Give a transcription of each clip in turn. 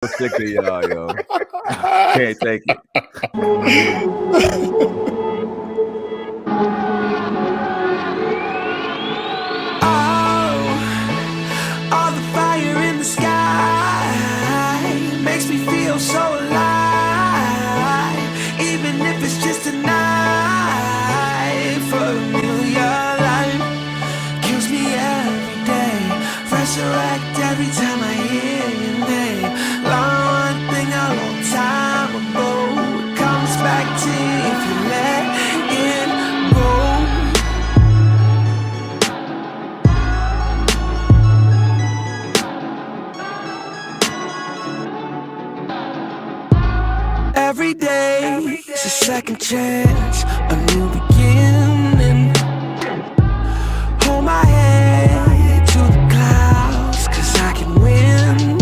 Sick of y'all, yo. Can't take it. All the fire in the sky makes me feel so alive, even if it's just a night for a familiar life. Kills me every day, resurrect every time I hear your name. One thing a long time ago, it comes back to you if you let it go. Every day is a second chance, a new beginning. Hold my head to the clouds, 'cause I can win.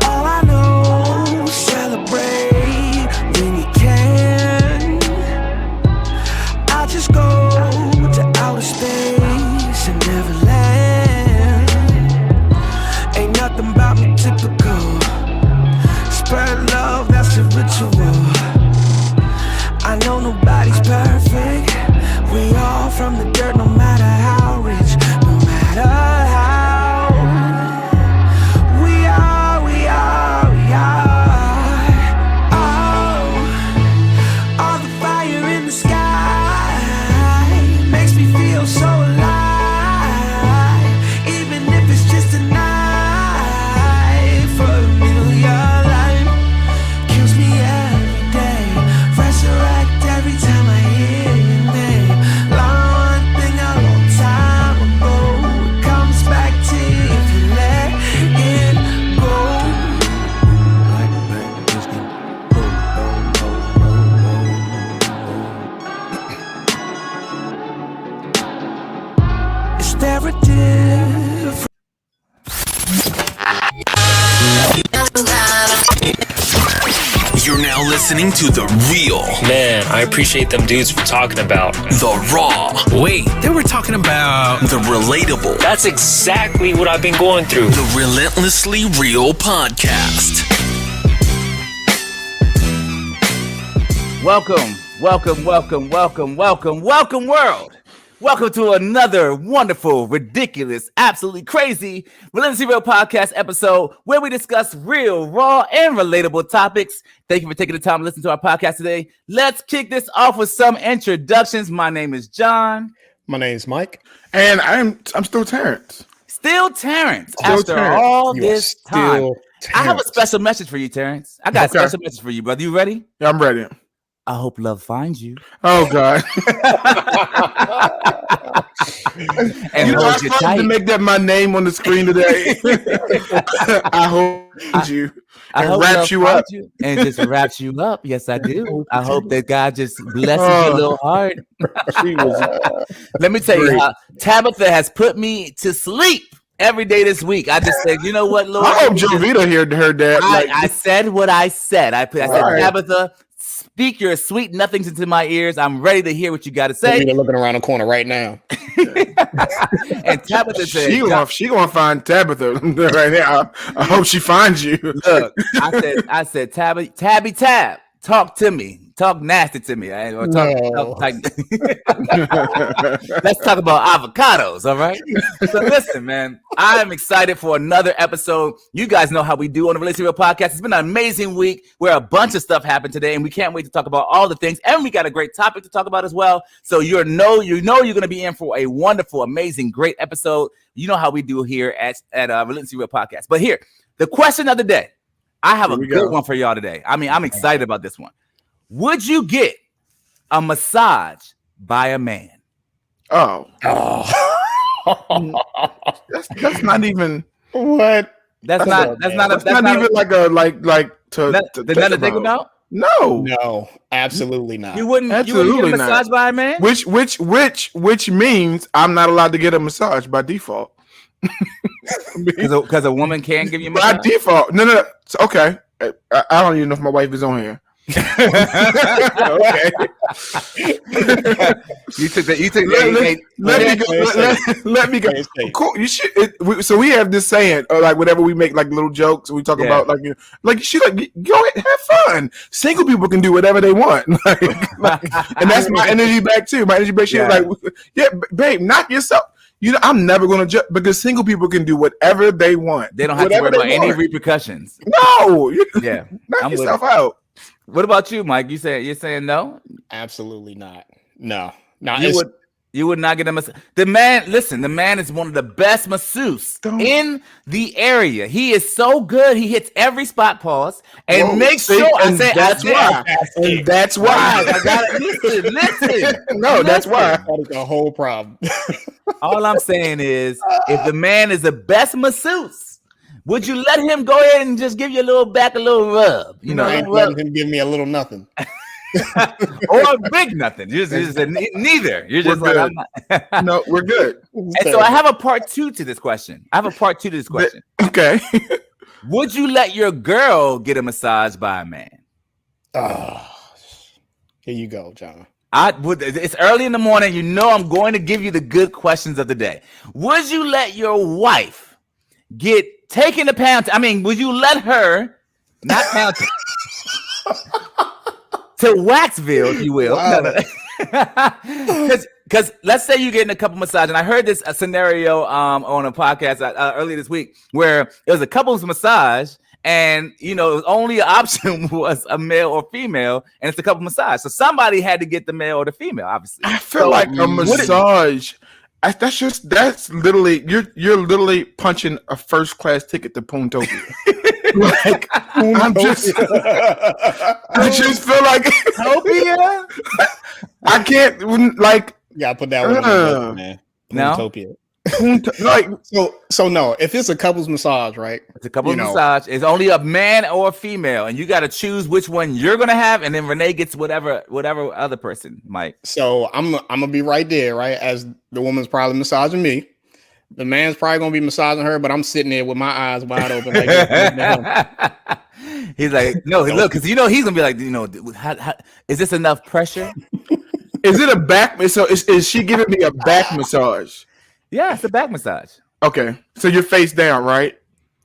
All I know, celebrate when you can. I'll just go to outer space and never land. Ain't nothing about me typical. Spread love, that's a ritual. I know nobody's perfect. We all from the dirt, no matter how rich, no matter how. We are. Oh, all the fire in the sky makes me feel so alive, even if it's just a night for a familiar life. Kills me every day, resurrect every time I hear your name. One thing a long time ago, it comes back to you if you let it go. Black whiskey, Is there a difference? You're now listening to The Real, Man, I appreciate them dudes for talking about The Raw. Wait, they were talking about The Relatable, that's exactly what I've been going through. The Relentlessly Real Podcast. Welcome, world. Welcome to another wonderful, ridiculous, absolutely crazy Relentlessly Real Podcast episode where we discuss real, raw, and relatable topics. Thank you for taking the time to listen to our podcast today. Let's kick this off with some introductions. My name is John. My name's Mike. And I'm still Terrence. Still Terrence. Still After Terrence. all You this are time. still I have a Terrence. special message for you, Terrence. I got Okay. a special message for you, brother. You ready? Yeah, I'm ready. I hope love finds you. Oh God. And You know, I hold you started tight. to make that my name on the screen today. I hold you I and hope wraps love you finds up. you and just wraps you up. Yes, I do. I hope that God just blesses Oh. your little heart. She was Let me tell you, Great. Tabitha has put me to sleep every day this week. I just said, you know what, Lord? I hope Jovita heard that. I said what I said. I said, Right. Tabitha, speak your sweet nothings into my ears. I'm ready to hear what you got to You're say. looking around the corner right now. And Tabitha said, she gonna find Tabitha right now. I hope she finds you. look, I said, Tabby, talk to me. Talk nasty to me. I ain't gonna talk, No. Let's talk about avocados, all right? So listen, man, I am excited for another episode. You guys know how we do on the Relentlessly Real Podcast. It's been an amazing week where a bunch of stuff happened today, and we can't wait to talk about all the things. And we got a great topic to talk about as well. So you're gonna be in for a wonderful, amazing, great episode. You know how we do here at Relentlessly Real Podcast. But here, the question of the day. I have a Here we good go. one for y'all today. I mean, I'm excited about this one. Would you get a massage by a man? Oh, Oh. that's not even. What? That's not That's not even like a like to nothing to think about. No. No, absolutely not. You wouldn't get Absolutely a not. massage by a man? Which means I'm not allowed to get a massage by default. Because a woman can't give you a By massage. default. No. So, okay. I don't even know if my wife is on here. Okay. You took that. You took Let me go. Cool. You should. So we have this saying, like whenever we make like little jokes, we talk about like she like go ahead, have fun. Single people can do whatever they want, and that's my energy back too. My energy back. She was like, yeah, babe, knock yourself. I'm never gonna judge because single people can do whatever they want. They don't have to worry about any repercussions. No. Knock I'm yourself out. What about you, Mike? You're saying no? Absolutely not. No. You would not get a massage. The man is one of the best masseuses in the area. He is so good. He hits every spot, pause, and makes sure. That's why. I got it. Listen. That's why. That is a whole problem. All I'm saying is, if the man is the best masseuse, would you let him go ahead and just give you a little rub? I ain't letting him give me a little nothing. Or a big nothing. You just said neither. You're just we're like, good. I'm not. No, we're good. And so I have a part two to this question. Okay. Would you let your girl get a massage by a man? Here you go, John. It's early in the morning. I'm going to give you the good questions of the day. Would you let your wife get taken to pound? Would you let her not pound to Waxville, if you will? Wow. Because let's say you're getting a couple massages, and I heard this scenario on a podcast earlier this week where it was a couple's massage, and only an option was a male or female, and it's a couple massage. So somebody had to get the male or the female, obviously. I feel like a massage. That's literally you're literally punching a first class ticket to Poontopia. Like I just feel like Poontopia. I can't like. You gotta put that one on the list, man. Poontopia. So no, if it's a couple's massage, right? It's a couple's massage. It's only a man or a female, and you got to choose which one you're gonna have, and then Renee gets whatever other person might. So I'm gonna be right there, right? As the woman's probably massaging me, the man's probably gonna be massaging her, but I'm sitting there with my eyes wide open. He's like, no, look, because he's gonna be like, how, is this enough pressure? Is it a back? So is she giving me a back massage? Yeah, it's a back massage. Okay, so you're face down, right?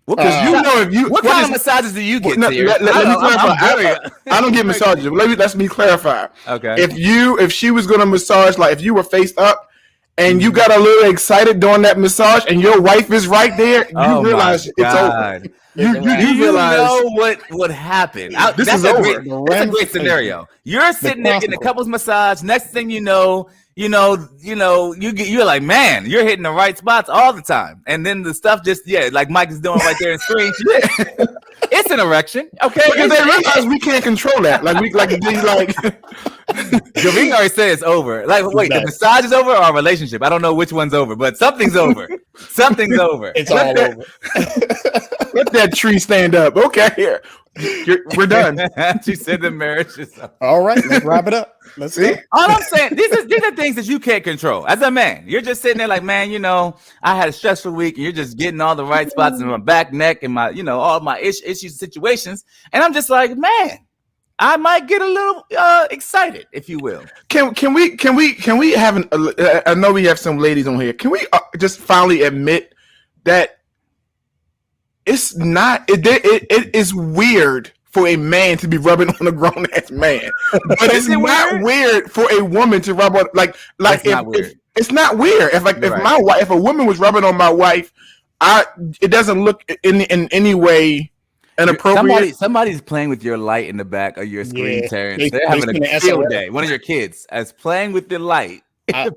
What kind of massages do you get? Let me clarify. I don't get massages. Let me clarify. Okay. If she was gonna massage, like if you were face up and you got a little excited during that massage, and your wife is right there, you realize it's over. You realize what would happen. This is over. That's a great scenario. You're sitting there getting a couple's massage. Next thing you know, you're like, man, you're hitting the right spots all the time. And then the stuff like Mike is doing right there in screen. It's an erection. Okay. Because they realize we can't control that. Javine already said it's over. Like, wait, the massage is over or our relationship? I don't know which one's over, but something's over. Something's over. It's all over. Let that tree stand up. Okay, here. We're done. She said the marriage is over. All right, let's wrap it up. Let's see. All I'm saying, these are things that you can't control. As a man, you're just sitting there like, man, I had a stressful week, and you're just getting all the right spots in my back, neck, and my, all my issues, situations, and I'm just like, man, I might get a little excited, if you will. Can we have I know we have some ladies on here. Can we just finally admit that it's not? It is weird for a man to be rubbing on a grown ass man, but it's not weird for a woman to rub on if it's not weird. If a woman was rubbing on my wife, it doesn't look in any way inappropriate. Somebody's playing with your light in the back of your screen, Terrence. They're having a field day. One of your kids is playing with the light. I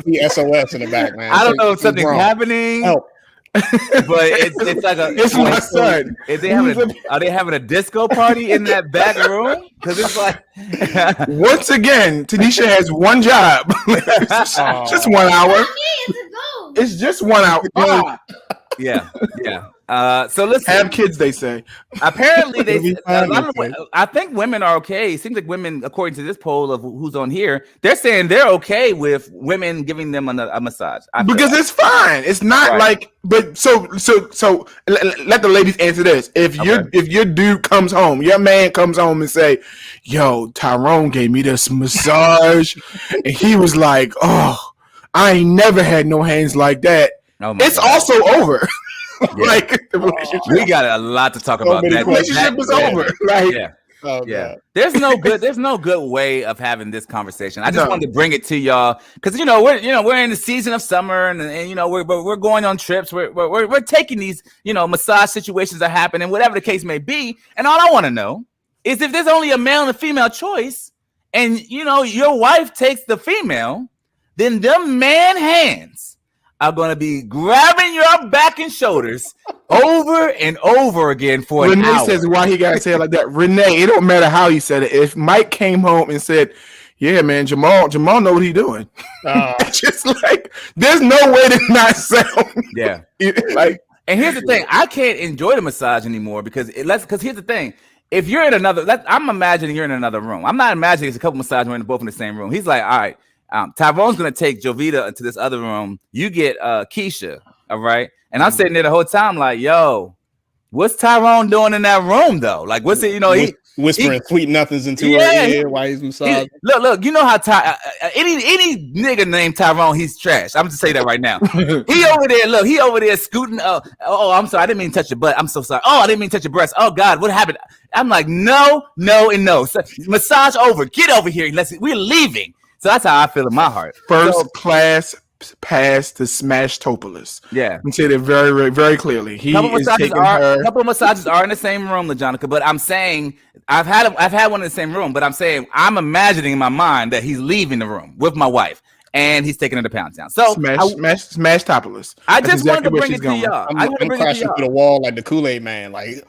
see SOS in the back, man. I don't know if something's happening. Help. But it's like it's my son. Are they having a disco party in that back room? Because it's like once again, Tanisha has one job. Just 1 hour. It's just 1 hour. Yeah. So listen, Have kids, they say. apparently It'll be fine, okay. I think women are okay. It seems like women, according to this poll of who's on here, they're saying they're okay with women giving them a massage. Because it's fine. It's not Right. like, but so let the ladies answer this. If your dude comes home, your man comes home and say, "Yo, Tyrone gave me this massage," and he was like, "Oh, I ain't never had no hands like that." Oh my It's God. also over. Like the relationship, We got a lot to talk about. many That relationship is over. Like, Yeah. Oh, Yeah, God. there's no good way of having this conversation. I just No. wanted to bring it to y'all because we're in the season of summer and we're going on trips. We're taking these massage situations that happen and whatever the case may be. And all I want to know is if there's only a male and a female choice, and your wife takes the female, then them man hands are going to be grabbing your back and shoulders over and over again for an Renee hour. says why he gotta say it like that. Renee, it don't matter how he said it. If Mike came home and said, "Yeah, man, Jamal know what he doing," it's just like there's no way to not sound. Yeah. Like, And here's the thing: I can't enjoy the massage anymore because here's the thing: if you're in I'm imagining you're in another room. I'm not imagining it's a couple massage women both in the same room. He's like, all right, Tyrone's gonna take Jovita into this other room. You get Keisha, all right. And I'm sitting there the whole time like, yo, what's Tyrone doing in that room though? Like, what's it? He Whispering sweet nothings into her ear while he's massaging. Look, you know how any nigga named Tyrone, he's trash. I'm just say that right now. He over there scooting. Oh, I'm sorry, I didn't mean to touch your butt. I'm so sorry. Oh, I didn't mean to touch your breast. Oh God, what happened? I'm like, no, and no. So, massage over. Get over here. We're leaving. So that's how I feel in my heart. first class pass to Smash Topolis. Yeah. I'm saying it very, very clearly. He is taking her. Couple of massages are in the same room, LaJonica, but I'm saying I've had one in the same room, but I'm saying I'm imagining in my mind that he's leaving the room with my wife and he's taking her to Pound Town. So Smash Topolis. I That's just wanted to where bring she's it to going. y'all. I'm crashing through the wall like the Kool-Aid man. Like,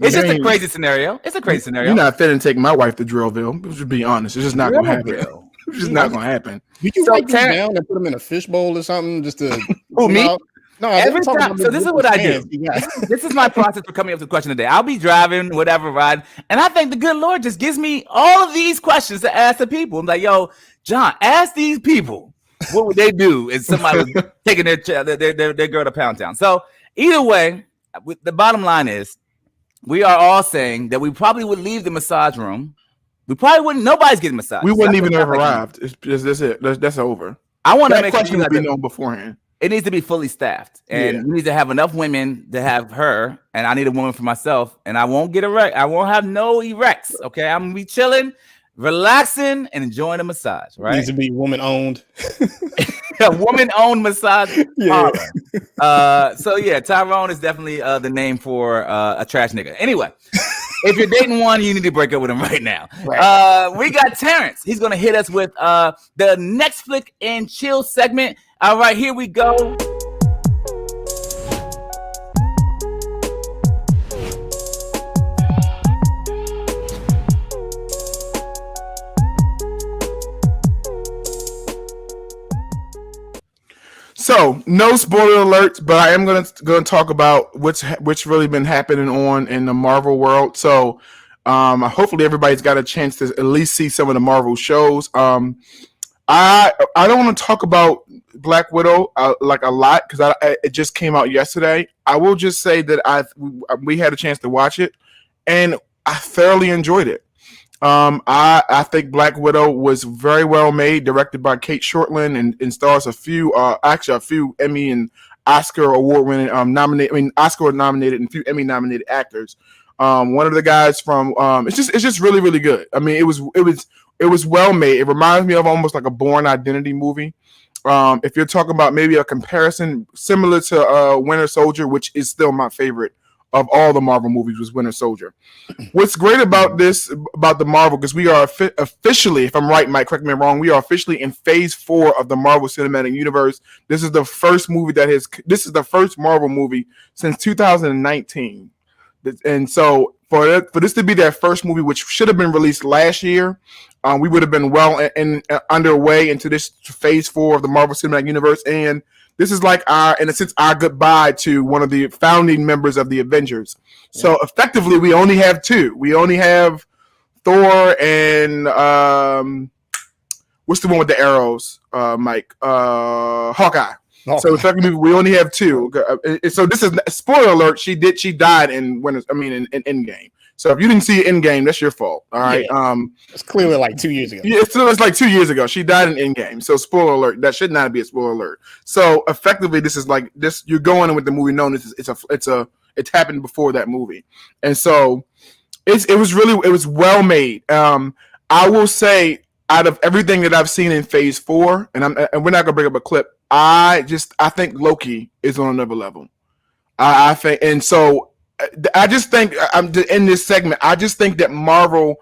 It's just a crazy scenario. It's a crazy scenario. You're not finna take my wife to Drillville. Let's just be honest. It's just not gonna happen. It's just not gonna happen. Did you write these down and put them in a fishbowl or something just to Who, me? No, Every time. So this is what I do. This is my process for coming up with the question today. I'll be driving, whatever, ride, and I think the good Lord just gives me all of these questions to ask the people. I'm like, yo, John, ask these people what would they do if somebody was taking their girl to Pound Town. So either way, the bottom line is we are all saying that we probably would leave the massage room. We probably wouldn't. Nobody's getting massaged. We wouldn't even have arrived. It's just that's it. That's over. I want to That make question sure would be known beforehand. it needs to be fully staffed, and we need to have enough women to have her, and I need a woman for myself, and I won't get erect. I won't have no erects. Okay, I'm gonna be chilling, relaxing, and enjoying a massage. Right? Needs to be woman owned. A woman-owned massage Yeah. parlor. So yeah, Tyrone is definitely the name for a trash nigga. Anyway. If you're dating one, you need to break up with him right now. Right. We got Terrence. He's going to hit us with the next flick and chill segment. All right, here we go. So, no spoiler alerts, but I am gonna talk about what's really been happening on in the Marvel world. So, hopefully everybody's got a chance to at least see some of the Marvel shows. I don't want to talk about Black Widow like a lot because it just came out yesterday. I will just say that we had a chance to watch it, and I thoroughly enjoyed it. I think Black Widow was very well made, directed by Kate Shortland, and stars a few Emmy and Oscar award-winning Oscar nominated and a few Emmy nominated actors. One of the guys from it's just really, really good. I mean, it was well made. It reminds me of almost like a Bourne Identity movie. If you're talking about maybe a comparison similar to Winter Soldier, which is still my favorite of all the Marvel movies, was Winter Soldier. What's great about the Marvel, because we are officially, if I'm right, Mike, correct me if I'm wrong, we are officially in phase 4 of the Marvel Cinematic Universe. This is the first Marvel movie since 2019. And so for this to be their first movie, which should have been released last year, we would have been well underway into this phase 4 of the Marvel Cinematic Universe. And This is like in a sense, our goodbye to one of the founding members of the Avengers. So effectively, we only have two. We only have Thor and what's the one with the arrows, Mike? Hawkeye. So effectively, we only have two. So this is spoiler alert. She died in Endgame. So if you didn't see Endgame, that's your fault. All right. Yeah. It's clearly like 2 years ago. Yeah, it's like 2 years ago. She died in Endgame. So spoiler alert. That should not be a spoiler alert. So effectively, this is like this. You're going in with the movie known as it's happened before that movie, and so it was well made. I will say, out of everything that I've seen in Phase 4, and we're not gonna bring up a clip. I think Loki is on another level. I think, and so. I just think in this segment. I just think that Marvel,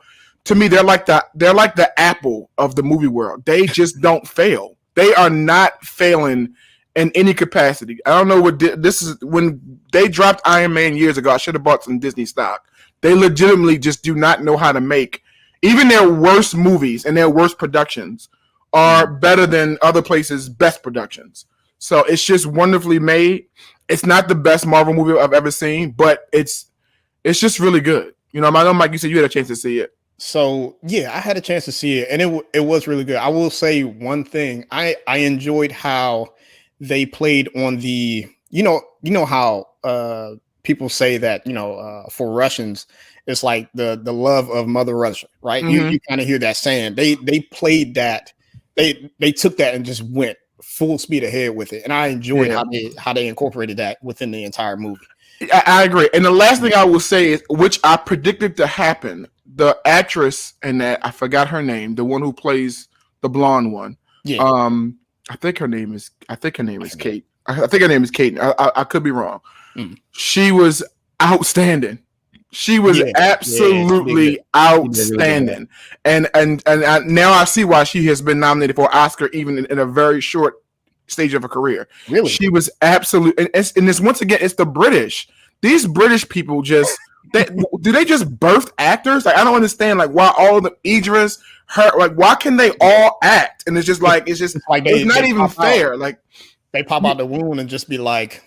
to me, they're like the Apple of the movie world. They just don't fail. They are not failing in any capacity. I don't know what this is. When they dropped Iron Man years ago, I should have bought some Disney stock. They legitimately just do not know how to make even their worst movies, and their worst productions are better than other places' best productions. So it's just wonderfully made. It's not the best Marvel movie I've ever seen, but it's just really good. You know, I know, Mike, you said you had a chance to see it. So yeah, I had a chance to see it, and it was really good. I will say one thing: I enjoyed how they played on the you know how people say that for Russians it's like the love of Mother Russia, right? Mm-hmm. You kind of hear that saying. They played that. They took that and just went full speed ahead with it, and I enjoyed how they incorporated that within the entire movie. I agree. And the last thing I will say is, which I predicted to happen, the actress in that, I forgot her name, the one who plays the blonde one. Yeah. I think her name is Kate. I think her name is Kate. I could be wrong. She was outstanding. She was absolutely outstanding. And now I see why she has been nominated for an Oscar even in a very short stage of her career. Really? She was absolute. And this, once again, it's the British. These British people just, do they just birth actors? Like, I don't understand, like, why all of them, Idris, her, like, why can they all act? And it's like it's not even fair. Out. Like, they pop out the wound and just be like,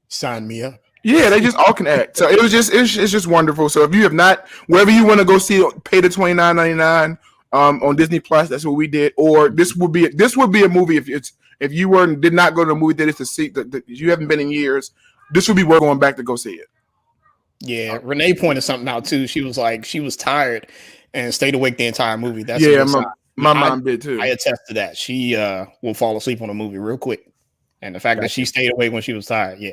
sign me up. Yeah, they just all can act. So it's just wonderful. So if you have not, wherever you want to go see it, pay the $29.99 on Disney Plus. That's what we did. Or this would be a movie if you did not go to the movie theaters to see that you haven't been in years. This would be worth going back to go see it. Yeah, Renee pointed something out too. She was like, she was tired and stayed awake the entire movie. That's my mom did too. I attest to that. She will fall asleep on a movie real quick, and the fact that she stayed awake when she was tired, yeah.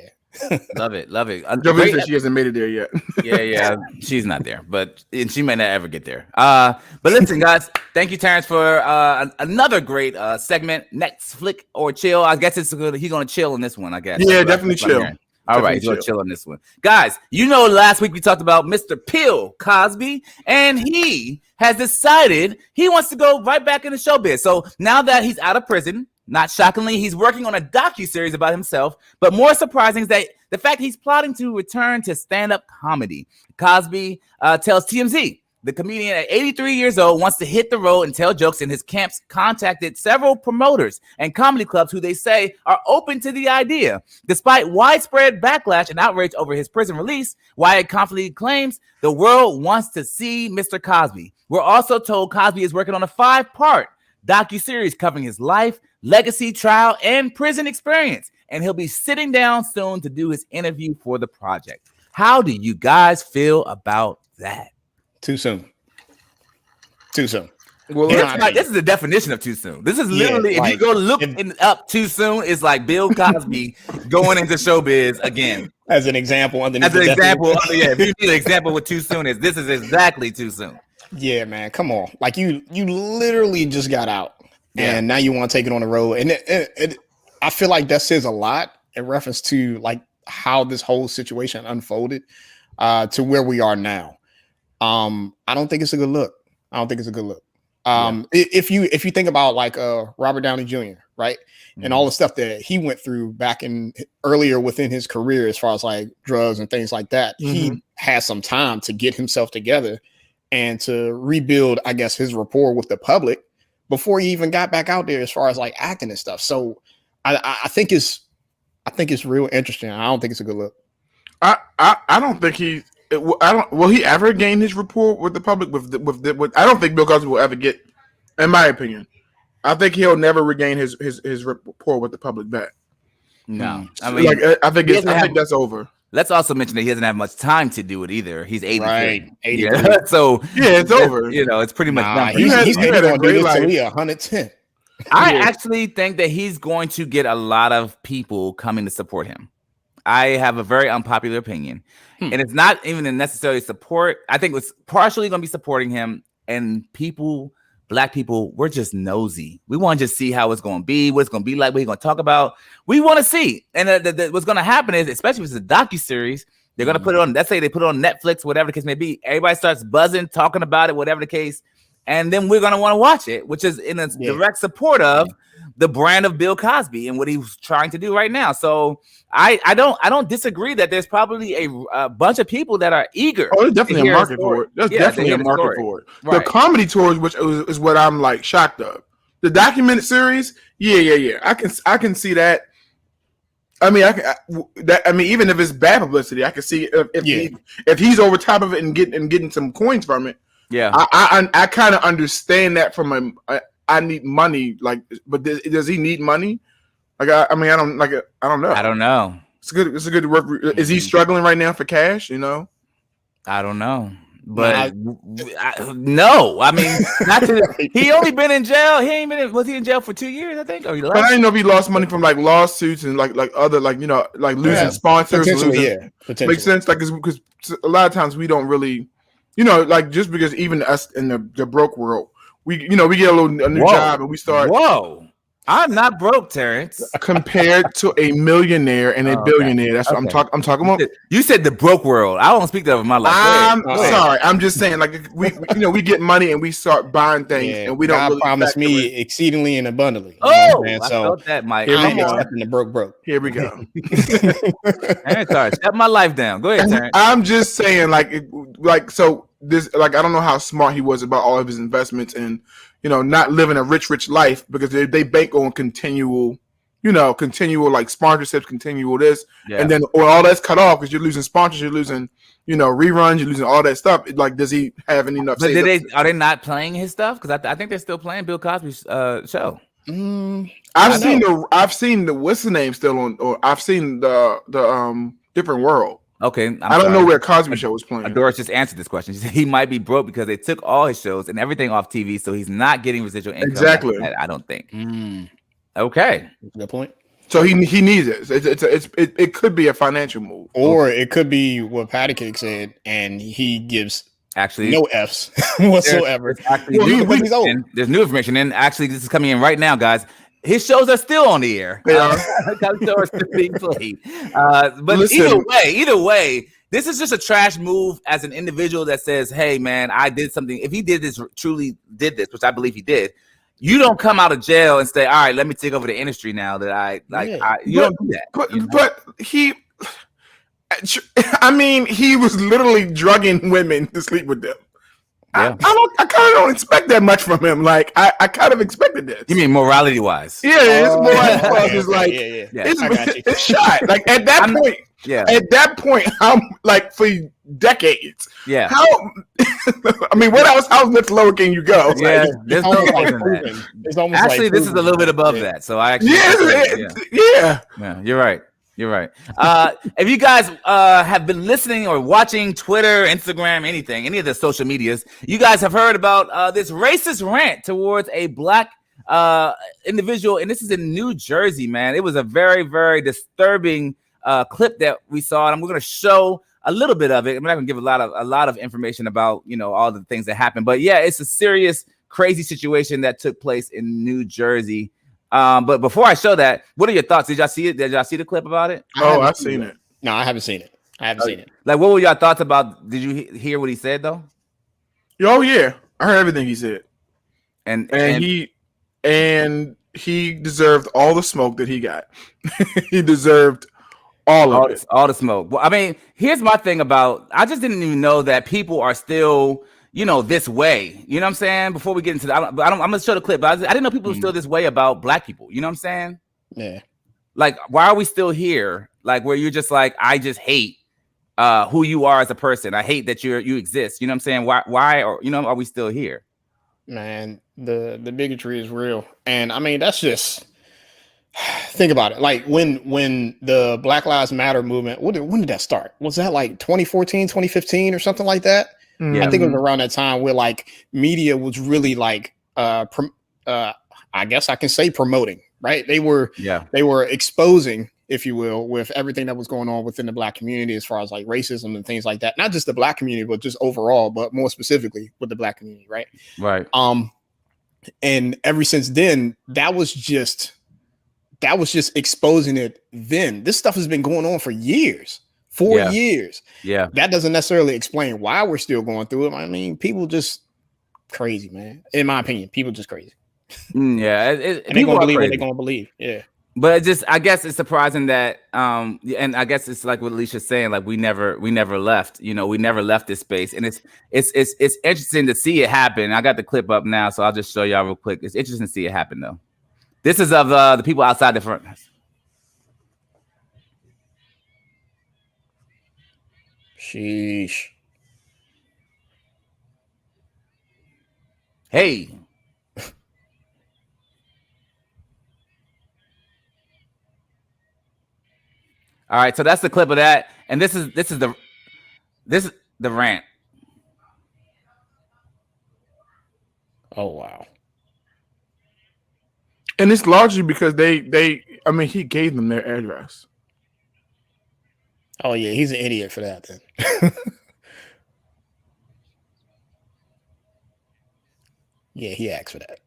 Love it. Jovi says she hasn't made it there yet. yeah, she's not there, and she may not ever get there. But listen, guys, thank you, Terrence, for another great segment. Next flick or chill. I guess he's gonna chill in this one. I guess. Yeah, definitely chill. All right, he's gonna chill on this one, guys. Last week we talked about Mr. Bill Cosby, and he has decided he wants to go right back into showbiz. So now that he's out of prison. Not shockingly, he's working on a docuseries about himself, but more surprising is that the fact he's plotting to return to stand-up comedy. Cosby tells TMZ the comedian at 83 years old wants to hit the road and tell jokes, and his camps contacted several promoters and comedy clubs who they say are open to the idea. Despite widespread backlash and outrage over his prison release, Wyatt confidently claims the world wants to see Mr. Cosby. We're also told Cosby is working on a 5-part docuseries covering his life, legacy, trial, and prison experience. And he'll be sitting down soon to do his interview for the project. How do you guys feel about that? Too soon. Well, this is the definition of too soon. This is literally, if you go look up too soon, it's like Bill Cosby going into showbiz again. As an example. If you need an example what too soon is, this is exactly too soon. Yeah, man, come on. Like you literally just got out. And now you want to take it on the road. And I feel like that says a lot in reference to like how this whole situation unfolded to where we are now. I don't think it's a good look. If you think about like Robert Downey Jr., right? Mm-hmm. And all the stuff that he went through back in earlier within his career, as far as like drugs and things like that, he had some time to get himself together and to rebuild, I guess, his rapport with the public before he even got back out there as far as like acting and stuff. So I think it's I think it's real interesting. I don't think it's a good look. I don't think he. I don't. Will he ever gain his rapport with the public? I don't think Bill Cosby will ever get. In my opinion, I think he'll never regain his rapport with the public back. No, I mean, I think that's over. Let's also mention that he doesn't have much time to do it either. He's 80. Right, 80. Yeah. So yeah, it's over. You know, it's pretty much done. He's going to do this till he's 110. I actually think that he's going to get a lot of people coming to support him. I have a very unpopular opinion, and it's not even a necessary support. I think it's partially going to be supporting him, and Black people, we're just nosy. We want to just see how it's going to be, what it's going to be like, what he's going to talk about. We want to see. And what's going to happen is, especially if it's a docu-series, they're going to put it on, let's say they put it on Netflix, whatever the case may be. Everybody starts buzzing, talking about it, whatever the case. And then we're going to want to watch it, which is in a direct support of the brand of Bill Cosby and what he's trying to do right now. So I don't disagree that there's probably a bunch of people that are eager. Oh, there's definitely a market for it. There's definitely a market for it. Right. The comedy tours, which is what I'm like shocked of. The documented series, yeah. I can see that. I mean, even if it's bad publicity, I can see if he's over top of it and getting some coins from it. Yeah, I kind of understand that from him. I need money, but does he need money? I don't know. I don't know. It's good work. Is he struggling right now for cash? You know, I don't know. But no, I mean, he only been in jail. Was he in jail for 2 years? I think. But I didn't know if he lost money from lawsuits and other losing sponsors. Potentially. Makes sense. Because a lot of times we don't really, just because even us in the broke world, we get a new job and we start. Whoa. I'm not broke, Terrence. Compared to a millionaire and a billionaire. That's what I'm talking about. You said the broke world. I won't speak that of my life. I'm sorry. I'm just saying, we get money and we start buying things and we don't God really promise me exceedingly and abundantly. Oh, I felt that, Mike. Here we go. The broke. Here we go. Sorry, shut my life down. Go ahead, Terrence. I'm just saying, so this, I don't know how smart he was about all of his investments and, not living a rich life because they bank on continual sponsorships, continual this, and then all that's cut off because you're losing sponsors, you're losing, reruns, you're losing all that stuff. Does he have enough? But are they not playing his stuff? Because I think they're still playing Bill Cosby's show. I've seen the what's the name still on, or I've seen the Different World. Okay, I don't know where Cosby Show was playing. Doris just answered this question. She said he might be broke because they took all his shows and everything off TV, so he's not getting residual income. Exactly. I don't think. Okay, good point. So he needs it. It could be a financial move, or it could be what Patty Cake said, and he gives actually no Fs whatsoever. There's new information, and actually this is coming in right now, guys. His shows are still on the air. Being played. But listen, either way, this is just a trash move as an individual that says, "Hey, man, I did something." If he truly did this, which I believe he did, you don't come out of jail and say, "All right, let me take over the industry now." That you don't do that. But he, he was literally drugging women to sleep with them. Yeah. I kind of don't expect that much from him. I kind of expected this. You mean morality wise? Yeah, it's morality wise. It's a shot. At that point, I'm for decades. Yeah. How? What else? How much lower can you go? Yeah, there's no point in that. It's almost actually this is a little bit above that. So I actually yeah. You're right. You're right. If you guys have been listening or watching Twitter, Instagram, any of the social medias, you guys have heard about this racist rant towards a black individual, and this is in New Jersey, man. It was a very, very disturbing clip that we saw, and we're going to show a little bit of it. I'm not going to give a lot of information about all the things that happened, but yeah, it's a serious, crazy situation that took place in New Jersey. But before I show that, what are your thoughts? Did y'all see it? Did y'all see the clip about it? Oh, I've seen it. No, I haven't seen it. Seen it. What were y'all thoughts about? Did you hear what he said though? Oh yeah, I heard everything he said, and he deserved all the smoke that he got. He deserved all the smoke. Well, here's my thing about. I just didn't even know that people are still. This way. You know what I'm saying? Before we get into that, I'm going to show the clip, but I didn't know people were still this way about black people. You know what I'm saying? Yeah. like, why are we still here? Like, where you're just like, I just hate who you are as a person. I hate that you exist. You know what I'm saying? Why or are we still here? Man, the bigotry is real. And I mean, that's just think about it. Like when the Black Lives Matter movement, when did that start? Was that like 2014, 2015 or something like that? Yeah. I think it was around that time where like media was really like I guess I can say promoting, right? They were exposing, if you will, with everything that was going on within the Black community as far as like racism and things like that. Not just the Black community, but just overall, but more specifically with the Black community, right? Right. And ever since then, that was just exposing it. Then this stuff has been going on for years. 4 years. Yeah. That doesn't necessarily explain why we're still going through it. I mean, people just crazy, man. In my opinion, people just crazy. Yeah. And they're gonna believe what they're gonna believe. Yeah. But I guess it's surprising that, and I guess it's like what Alicia's saying, like we never left, we never left this space, and it's interesting to see it happen. I got the clip up now, so I'll just show y'all real quick. It's interesting to see it happen, though. This is of the people outside the front. Sheesh. Hey. All right, so that's the clip of that, and this is the rant. Oh wow. And it's largely because he gave them their address. Oh yeah, he's an idiot for that then. Yeah, he asked for that.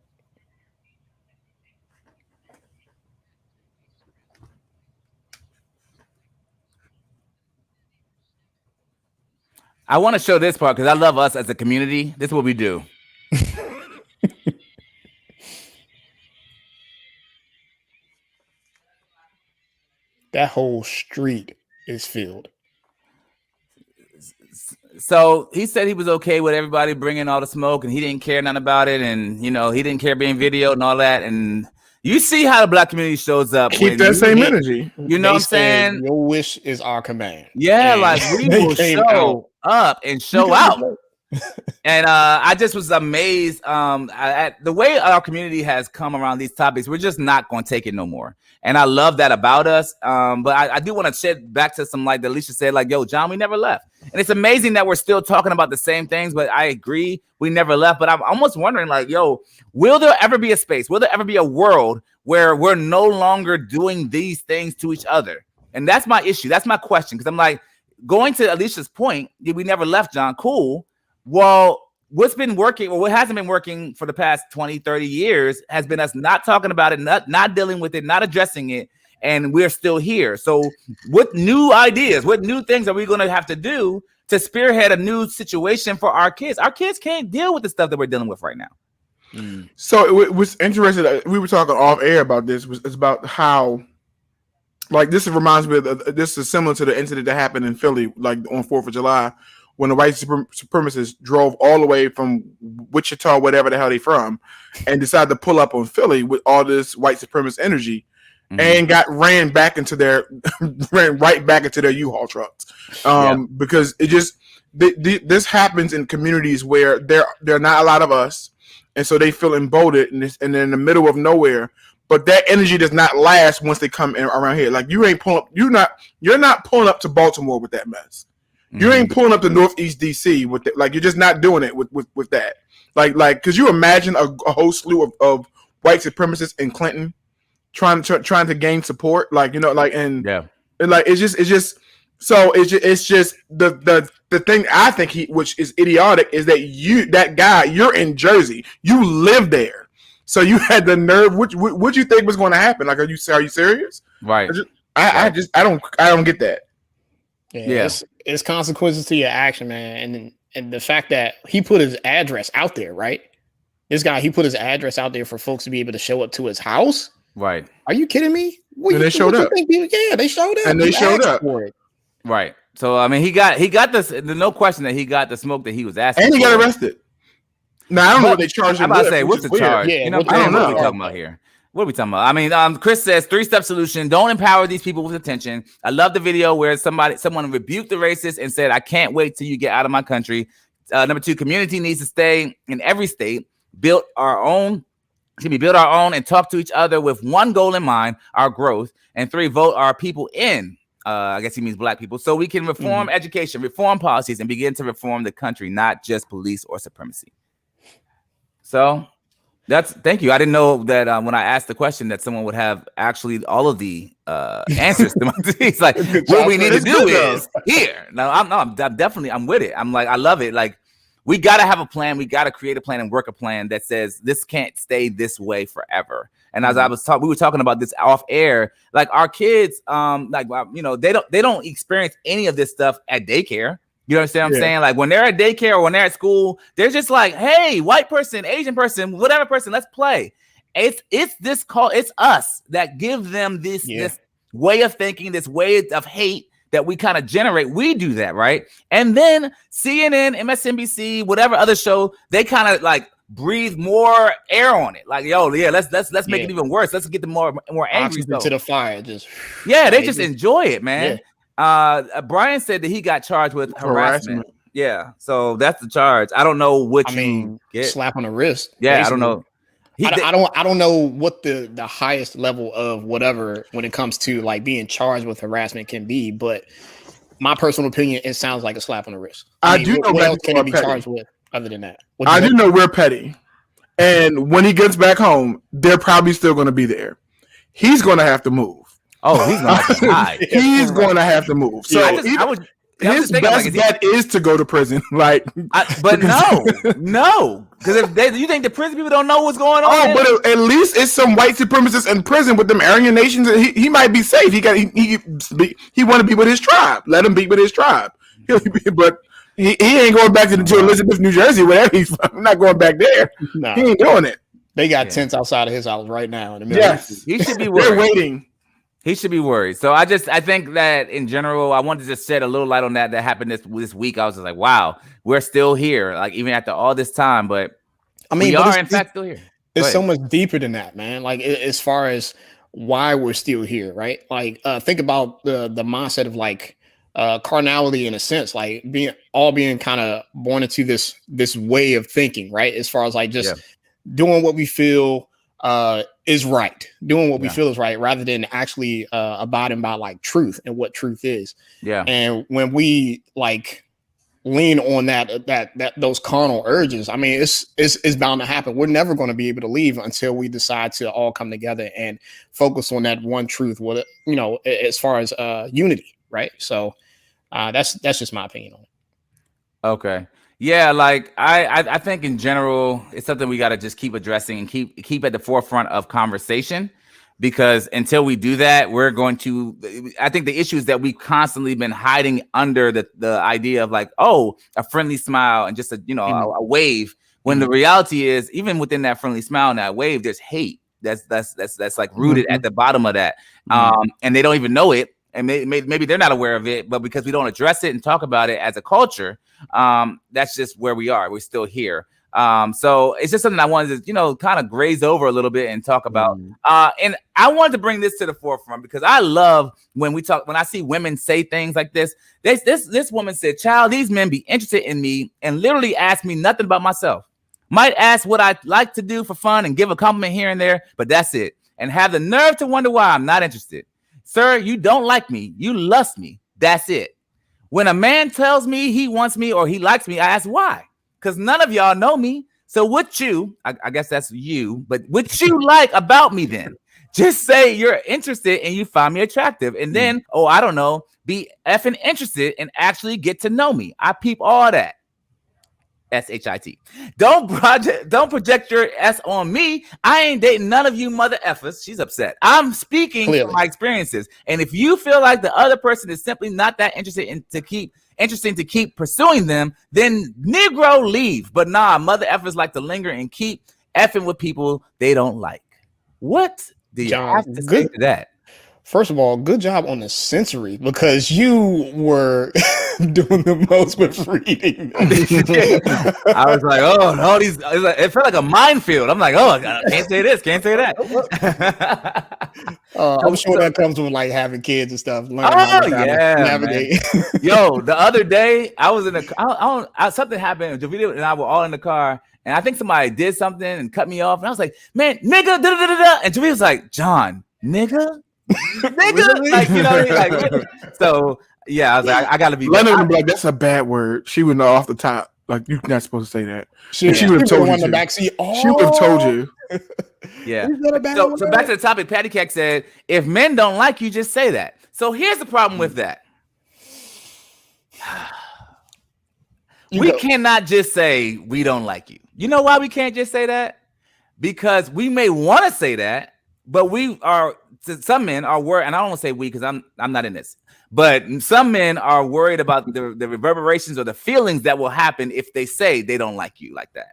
I want to show this part because I love us as a community. This is what we do. That whole street is filled. So he said he was okay with everybody bringing all the smoke, and he didn't care nothing about it, and he didn't care being videoed and all that. And you see how the Black community shows up. Keep that same energy. You know what I'm saying? Your wish is our command. Yeah, and like we will show up and show out. And I just was amazed at the way our community has come around these topics. We're just not going to take it no more. And I love that about us. But I do want to shed back to some, like Alicia said, like, yo, John, we never left. And it's amazing that we're still talking about the same things, but I agree, we never left. But I'm almost wondering, like, yo, will there ever be a space? Will there ever be a world where we're no longer doing these things to each other? And that's my issue. That's my question. Because I'm like, going to Alicia's point, we never left, John. Cool. Well, what's been working, or what hasn't been working for the past 20, 30 years has been us not talking about it, not dealing with it, not addressing it, and we're still here. So what new ideas, what new things are we going to have to do to spearhead a new situation for our kids? Our kids can't deal with the stuff that we're dealing with right now. So it was interesting. We were talking off air about this. It's about how, like, this reminds me of, this is similar to the incident that happened in Philly, like on 4th of July, when the white supremacists drove all the way from Wichita, whatever the hell they from, and decided to pull up on Philly with all this white supremacist energy, and ran right back into their U-Haul trucks, because it just this happens in communities where there are not a lot of us, and so they feel emboldened, and they're in the middle of nowhere. But that energy does not last once they come in around here. Like you're not pulling up to Baltimore with that mess. You ain't pulling up to Northeast DC with it. Like you're just not doing it with that. Like, could you imagine a whole slew of white supremacists in Clinton trying to gain support? Like, and like it's just the thing I think which is idiotic is that you're in Jersey, you live there, so you had the nerve. What you think was going to happen? Like, are you serious? Right. I don't get that. Yeah. It's consequences to your action, man. And the fact that he put his address out there, right? This guy, he put his address out there for folks to be able to show up to his house. Right. Are you kidding me? They showed up. They showed up. And they showed up. For it. Right. So I mean, he got this. There's no question that he got the smoke that he was asking. And he got arrested. Now I don't know what they charged him. I'm about to say, what's the charge? Yeah, I don't know what we're talking about here. What are we talking about? I mean, Chris says 3-step solution. Don't empower these people with attention. I love the video where someone rebuked the racist and said, I can't wait till you get out of my country. Number 2, community needs to stay in every state. Build our own and talk to each other with one goal in mind, our growth. And 3, vote our people in. I guess he means black people. So we can reform education, reform policies, and begin to reform the country, not just police or supremacy. So thank you. I didn't know that when I asked the question that someone would have actually all of the answers to my things. Like what we need to do is here. No, I'm definitely with it. I'm like, I love it. Like we got to have a plan. We got to create a plan and work a plan that says this can't stay this way forever. And as we were talking about this off air, like our kids, they don't experience any of this stuff at daycare. You understand what I'm saying? Like when they're at daycare or when they're at school, they're just like, hey, white person, Asian person, whatever person, let's play. It's us that give them this way of thinking, this way of hate that we kind of generate. We do that, right? And then CNN, MSNBC, whatever other show, they kind of like breathe more air on it. Like, yo, let's make it even worse. Let's get them more angry to the fire. They just enjoy it, man. Yeah. Brian said that he got charged with harassment. Yeah, so that's the charge. I don't know what you get. Slap on the wrist. Yeah, basically. I don't know. I don't know what the highest level of whatever when it comes to like being charged with harassment can be, but my personal opinion, it sounds like a slap on the wrist. I do know what else can he be charged with other than that? I do know we're petty, and when he gets back home, they're probably still going to be there. He's going to have to move. Oh, he's going to have to hide. He's going to have to move. So his best bet is to go to prison. But no, because if you think the prison people don't know what's going on. Oh, but at least it's some white supremacists in prison with them Aryan nations. He might be safe. He want to be with his tribe. Let him be with his tribe. But he ain't going back to Elizabeth, New Jersey, wherever he's from. I'm not going back there. No. He ain't doing it. They got tents outside of his house right now in the middle. Yes, he should be worried. They're waiting. He should be worried. So I think that in general, I wanted to just shed a little light on that happened this week. I was just like, wow, we're still here, like even after all this time. But I mean, we are in fact still here. It's so much deeper than that, man. Like as far as why we're still here, right? Like think about the mindset of like carnality in a sense, like being kind of born into this way of thinking, right? As far as like just doing what we feel is right, doing what we feel is right, rather than actually abiding by like truth and what truth is. Yeah. And when we like lean on that those carnal urges, I mean, it's bound to happen. We're never going to be able to leave until we decide to all come together and focus on that one truth. What as far as unity, right? So that's just my opinion on it. Okay. Yeah, like I think in general, it's something we got to just keep addressing and keep at the forefront of conversation, because until we do that, we're going to. I think the issue is that we've constantly been hiding under the idea of like, oh, a friendly smile and just a wave. When the reality is, even within that friendly smile and that wave, there's hate that's like rooted at the bottom of that, and they don't even know it. And maybe they're not aware of it, but because we don't address it and talk about it as a culture, that's just where we are. We're still here. So it's just something I wanted to, kind of graze over a little bit and talk about. And I wanted to bring this to the forefront because I love when I see women say things like this. This woman said, "Child, these men be interested in me and literally ask me nothing about myself. Might ask what I like to do for fun and give a compliment here and there, but that's it. And have the nerve to wonder why I'm not interested. Sir, you don't like me. You lust me. That's it. When a man tells me he wants me or he likes me, I ask why. Because none of y'all know me. So what I guess that's you, but what you like about me then? Just say you're interested and you find me attractive. And then, I don't know, be effing interested and actually get to know me. I peep all that. SHIT. Don't project your S on me. I ain't dating none of you mother effers. She's upset. I'm speaking from my experiences. And if you feel like the other person is simply not that interesting to keep pursuing them, then Negro leave. But nah, mother effers like to linger and keep effing with people they don't like. What do you have to say to that? First of all, good job on the sensory, because you were doing the most with reading. I was like, oh, all these. It felt like a minefield. I'm like, oh, I can't say this, can't say that. I'm sure that comes with like having kids and stuff. Learning Oh yeah, navigate. Yo, the other day I was in a something happened. Javita and I were all in the car, and I think somebody did something and cut me off, and I was like, man, nigga, da da da da. And Javita was like, John, nigga, nigga, like you know, what I mean? Like so. Yeah, I was like, I gotta be. Leonard would be like, that's a bad word. She would know off the top. Like, you're not supposed to say that. She would have told you. The backseat. She would have told you. Yeah. So back to the topic. Patty Keck said, if men don't like you, just say that. So here's the problem with that. We cannot just say we don't like you. You know why we can't just say that? Because we may want to say that, but some men are worried, and I don't want to say we because I'm not in this. But some men are worried about the reverberations or the feelings that will happen if they say they don't like you like that.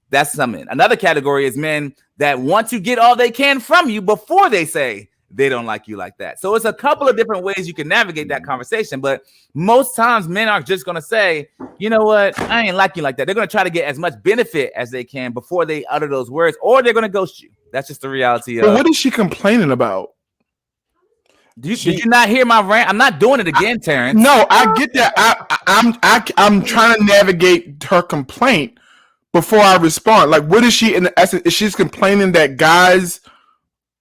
That's some men. Another category is men that want to get all they can from you before they say they don't like you like that. So it's a couple of different ways you can navigate that conversation. But most times men are just going to say, you know what? I ain't like you like that. They're going to try to get as much benefit as they can before they utter those words, or they're going to ghost you. That's just the reality. But what is she complaining about? Did you not hear my rant? I'm not doing it again, Terrence. No, I get that. I'm trying to navigate her complaint before I respond. Like, what is she in essence? Is she's complaining that guys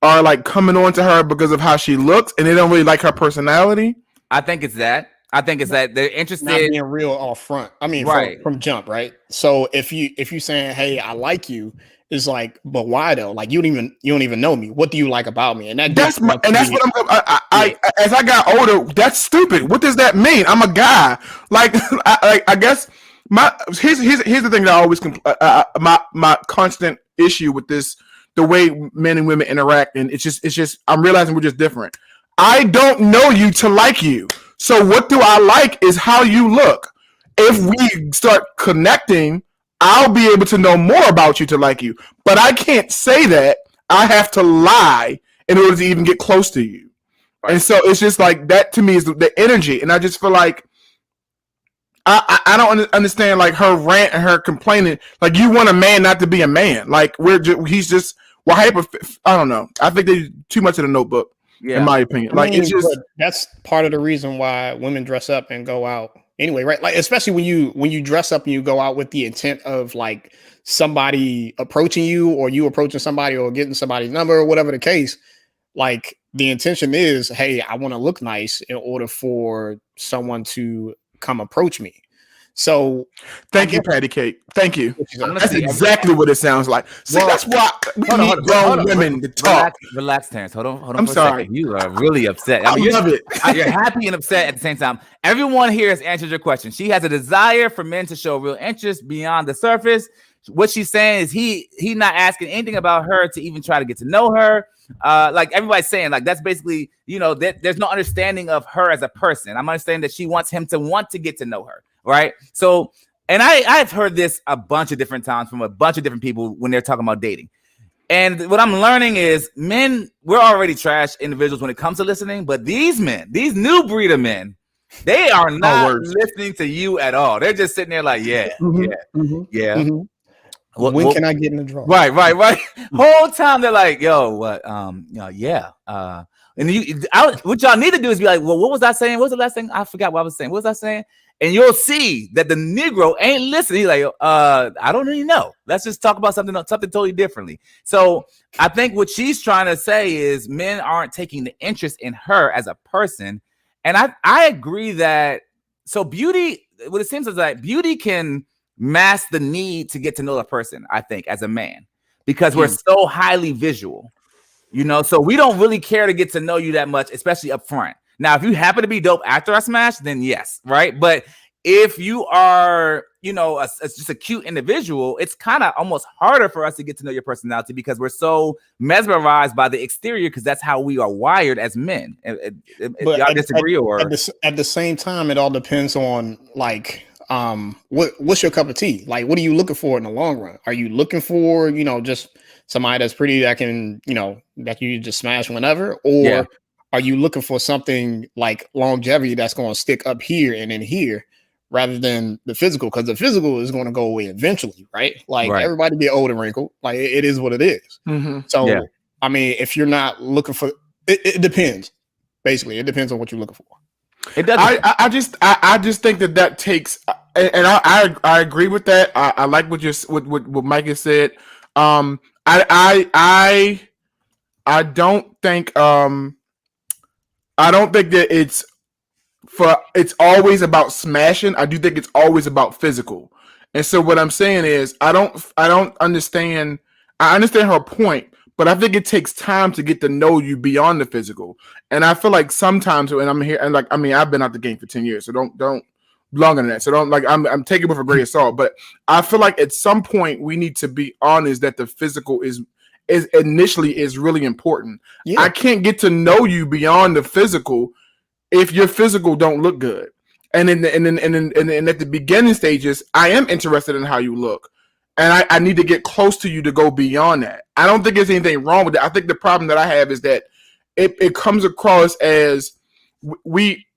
are like coming on to her because of how she looks and they don't really like her personality? I think it's that. I think it's that they're interested not being real off front. I mean, right. from jump, right? So if you saying, hey, I like you. It's like, but why though? Like you don't even know me. What do you like about me? And that's what I as I got older, that's stupid. What does that mean? I'm a guy. Like I guess here's the thing that I always my constant issue with this, the way men and women interact, and it's just I'm realizing we're just different. I don't know you to like you. So what do I like is how you look. If we start connecting, I'll be able to know more about you to like you. But I can't say that. I have to lie in order to even get close to you. Right. And so it's just like that to me is the energy. And I just feel like I don't understand like her rant and her complaining. Like you want a man not to be a man. Like I don't know. I think they too much of the Notebook. Yeah. In my opinion. Like it's just that's part of the reason why women dress up and go out anyway, right? Like especially when you dress up and you go out with the intent of like somebody approaching you or you approaching somebody or getting somebody's number or whatever the case. Like the intention is, hey, I want to look nice in order for someone to come approach me. So thank you, Patty Cake. Thank you. That's exactly what it sounds like. See, that's why we need grown women to talk. Relax, Terrence. Hold on. I'm sorry. You are really upset. I love it. You're happy and upset at the same time. Everyone here has answered your question. She has a desire for men to show real interest beyond the surface. What she's saying is he not asking anything about her to even try to get to know her. Like everybody's saying, like that's basically, there's no understanding of her as a person. I'm understanding that she wants him to want to get to know her. Right. So, and I've heard this a bunch of different times from a bunch of different people when they're talking about dating. And what I'm learning is men, we're already trash individuals when it comes to listening, but these men, these new breed of men, they are not listening to you at all. They're just sitting there like, yeah. Mm-hmm. When can I get in the draw? Right. Whole time they're like, yo, what? Yeah. And what y'all need to do is be like, well, what was I saying? What was the last thing? I forgot what I was saying. What was I saying? And you'll see that the Negro ain't listening. He's like, I don't really know. Let's just talk about something totally differently. So I think what she's trying to say is men aren't taking the interest in her as a person. And I agree that, so beauty, what it seems is that beauty can mask the need to get to know a person, I think, as a man, because we're so highly visual, so we don't really care to get to know you that much, especially up front. Now, if you happen to be dope after I smash, then yes, right? But if you are, just a cute individual, it's kind of almost harder for us to get to know your personality because we're so mesmerized by the exterior because that's how we are wired as men. But y'all disagree or at the same time, it all depends on like what's your cup of tea? Like, what are you looking for in the long run? Are you looking for, just somebody that's pretty that can, that you just smash whenever, or are you looking for something like longevity that's going to stick up here and in here rather than the physical? Because the physical is going to go away eventually, right? Like Right. everybody get old and wrinkled. Like it is what it is. Mm-hmm. So, Yeah. I mean, if you're not looking for it depends. Basically, it depends on what you're looking for. It does. I just think that takes, and I agree with that. I like what what Mike has said. I don't think that it's always about smashing. I do think it's always about physical. And so what I'm saying is I don't understand. I understand her point, but I think it takes time to get to know you beyond the physical. And I feel like sometimes when I'm here, and like, I mean, I've been out the game for 10 years, so don't longer than that. So don't, like, I'm taking it with a grain of salt, but I feel like at some point we need to be honest that the physical is initially really important. Yeah. I can't get to know you beyond the physical if your physical don't look good. And at the beginning stages, I am interested in how you look. And I need to get close to you to go beyond that. I don't think there's anything wrong with it. I think the problem that I have is that it comes across as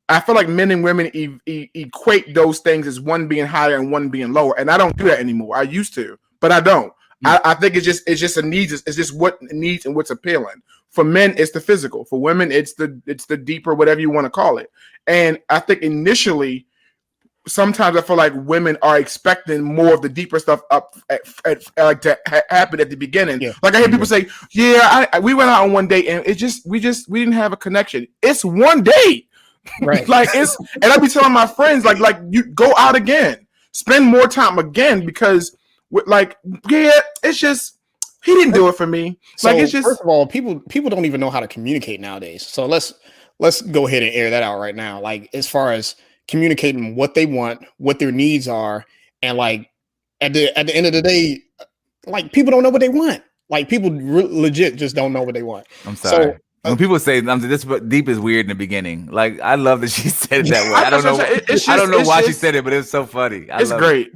I feel like men and women equate those things as one being higher and one being lower. And I don't do that anymore. I used to, but I don't. I think it's just a needs. It's just what needs and what's appealing. For men, it's the physical. For women, it's the deeper, whatever you want to call it. And I think initially, sometimes I feel like women are expecting more of the deeper stuff up like to happen at the beginning. Yeah. Like I hear people say, "Yeah, we went out on one date and we didn't have a connection." It's one date, Right. like and I be telling my friends like you go out again, spend more time again because it's just he didn't do it for me. So Like it's just first of all, people don't even know how to communicate nowadays. So let's go ahead and air that out right now. Like as far as communicating what they want, what their needs are, and like at the end of the day, like people don't know what they want. Like people legit just don't know what they want. I'm sorry. So when people say this deep is weird in the beginning, like I love that she said it that way. I don't know. I don't know why she said it, but it's so funny. It's great.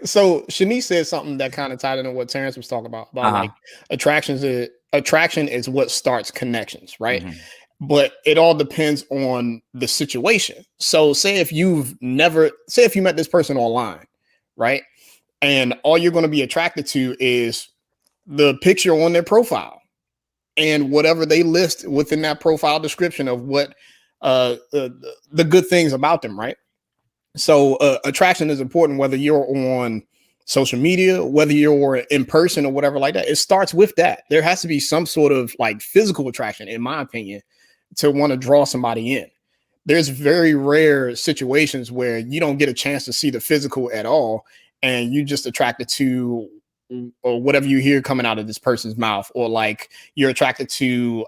So Shanice said something that kind of tied into what Terrence was talking about like attraction is what starts connections, right? Mhm. But it all depends on the situation. So say if you met this person online, right? And all you're going to be attracted to is the picture on their profile and whatever they list within that profile description of what the good things about them, right? So attraction is important whether you're on social media, whether you're in person or whatever like that. It starts with that. There has to be some sort of like physical attraction, in my opinion, to want to draw somebody in. There's very rare situations where you don't get a chance to see the physical at all, and you just attracted to or whatever you hear coming out of this person's mouth, or like you're attracted to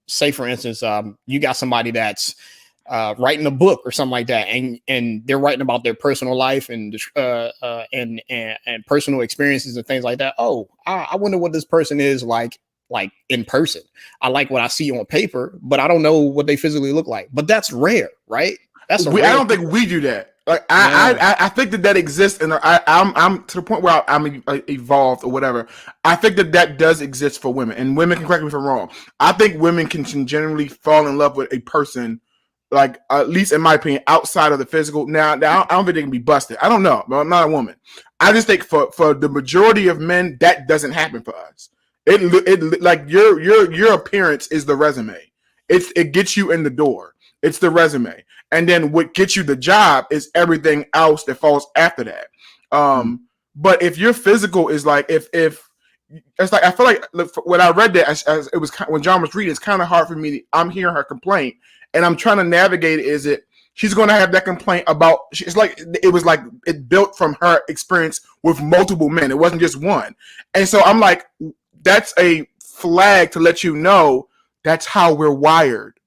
say for instance you got somebody that's writing a book or something like that, and they're writing about their personal life and personal experiences and things like that. Oh, I wonder what this person is like in person. I like what I see on paper, but I don't know what they physically look like. But that's rare, right? I don't think we do that. Like I think that exists, and I'm to the point where I'm evolved or whatever. I think that does exist for women, and women can correct me if I'm wrong. I think women can generally fall in love with a person, like at least in my opinion, outside of the physical. Now I don't think they can be busted. I don't know, but I'm not a woman. I just think for the majority of men, that doesn't happen for us. It like your appearance is the resume. It gets you in the door. It's the resume. And then what gets you the job is everything else that falls after that. But if your physical is like, if it's like, I feel like when I read that, as it was when John was reading, it's kind of hard for me. I'm hearing her complaint, and I'm trying to navigate. She's going to have that complaint about? It's like it built from her experience with multiple men. It wasn't just one, and so I'm like, that's a flag to let you know that's how we're wired.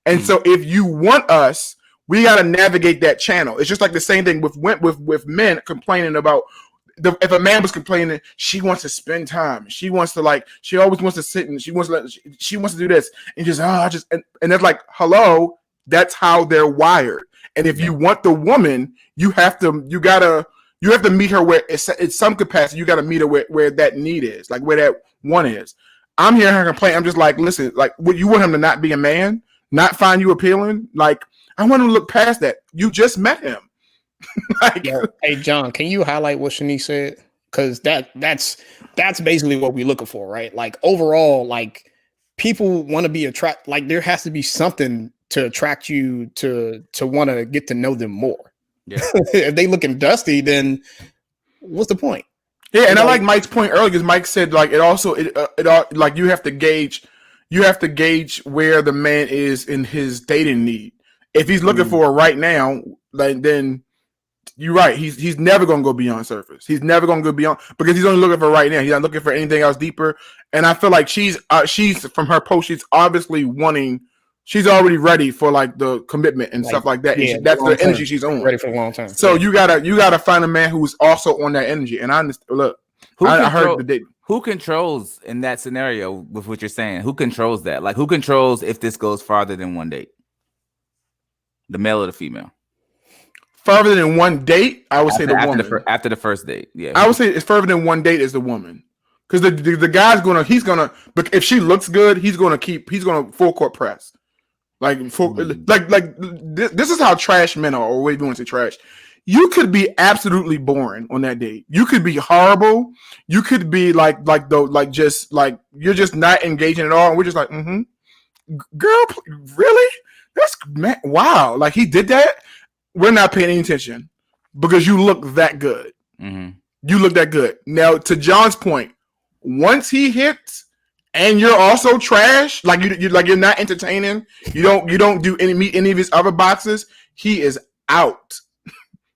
And so if you want us, we got to navigate that channel. It's just like the same thing with men complaining about if a man was complaining, she wants to spend time. She wants to she always wants to sit and she wants to do this and and it's like, hello, that's how they're wired. And if you want the woman, you have to meet her where it's some capacity. You got to meet her where that need is, like where that one is. I'm hearing her complain. I'm just like, listen, like, would you want him to not be a man, not find you appealing? Like, I want him to look past that. You just met him. Like, Yo, hey John, can you highlight what Shanice said? Because that's basically what we're looking for, right? Like overall, like people want to be attract. Like there has to be something to attract you to want to get to know them more. Yeah. If they looking dusty, then what's the point? yeah, and I like Mike's point earlier because Mike said like it also like you have to gauge where the man is in his dating need. If he's looking for it right now, like then you're right. He's never gonna go beyond surface. He's never gonna go beyond because he's only looking for right now. He's not looking for anything else deeper. And I feel like she's from her post, she's obviously wanting. She's already ready for like the commitment and stuff like that. Yeah, And that's the energy she's on. Ready for the long term. So you gotta find a man who's also on that energy. And I understand. Look, I heard the date. Who controls in that scenario with what you're saying? Who controls that? Like, who controls if this goes farther than one date? The male or the female? Further than one date, I would say the woman. After the first date, yeah. I would say it's further than one date is the woman. Because the guy's gonna, but if she looks good, he's gonna full court press. Like this is how trash men are, or we want to say trash. You could be absolutely boring on that date. You could be horrible. You could be just like you're just not engaging at all. And we're just like, girl, really? That's wow. Like he did that. We're not paying any attention because you look that good. You look that good. Now, to John's point, once he hits and you're also trash, like you're not entertaining, you don't meet any of his other boxes, he is out.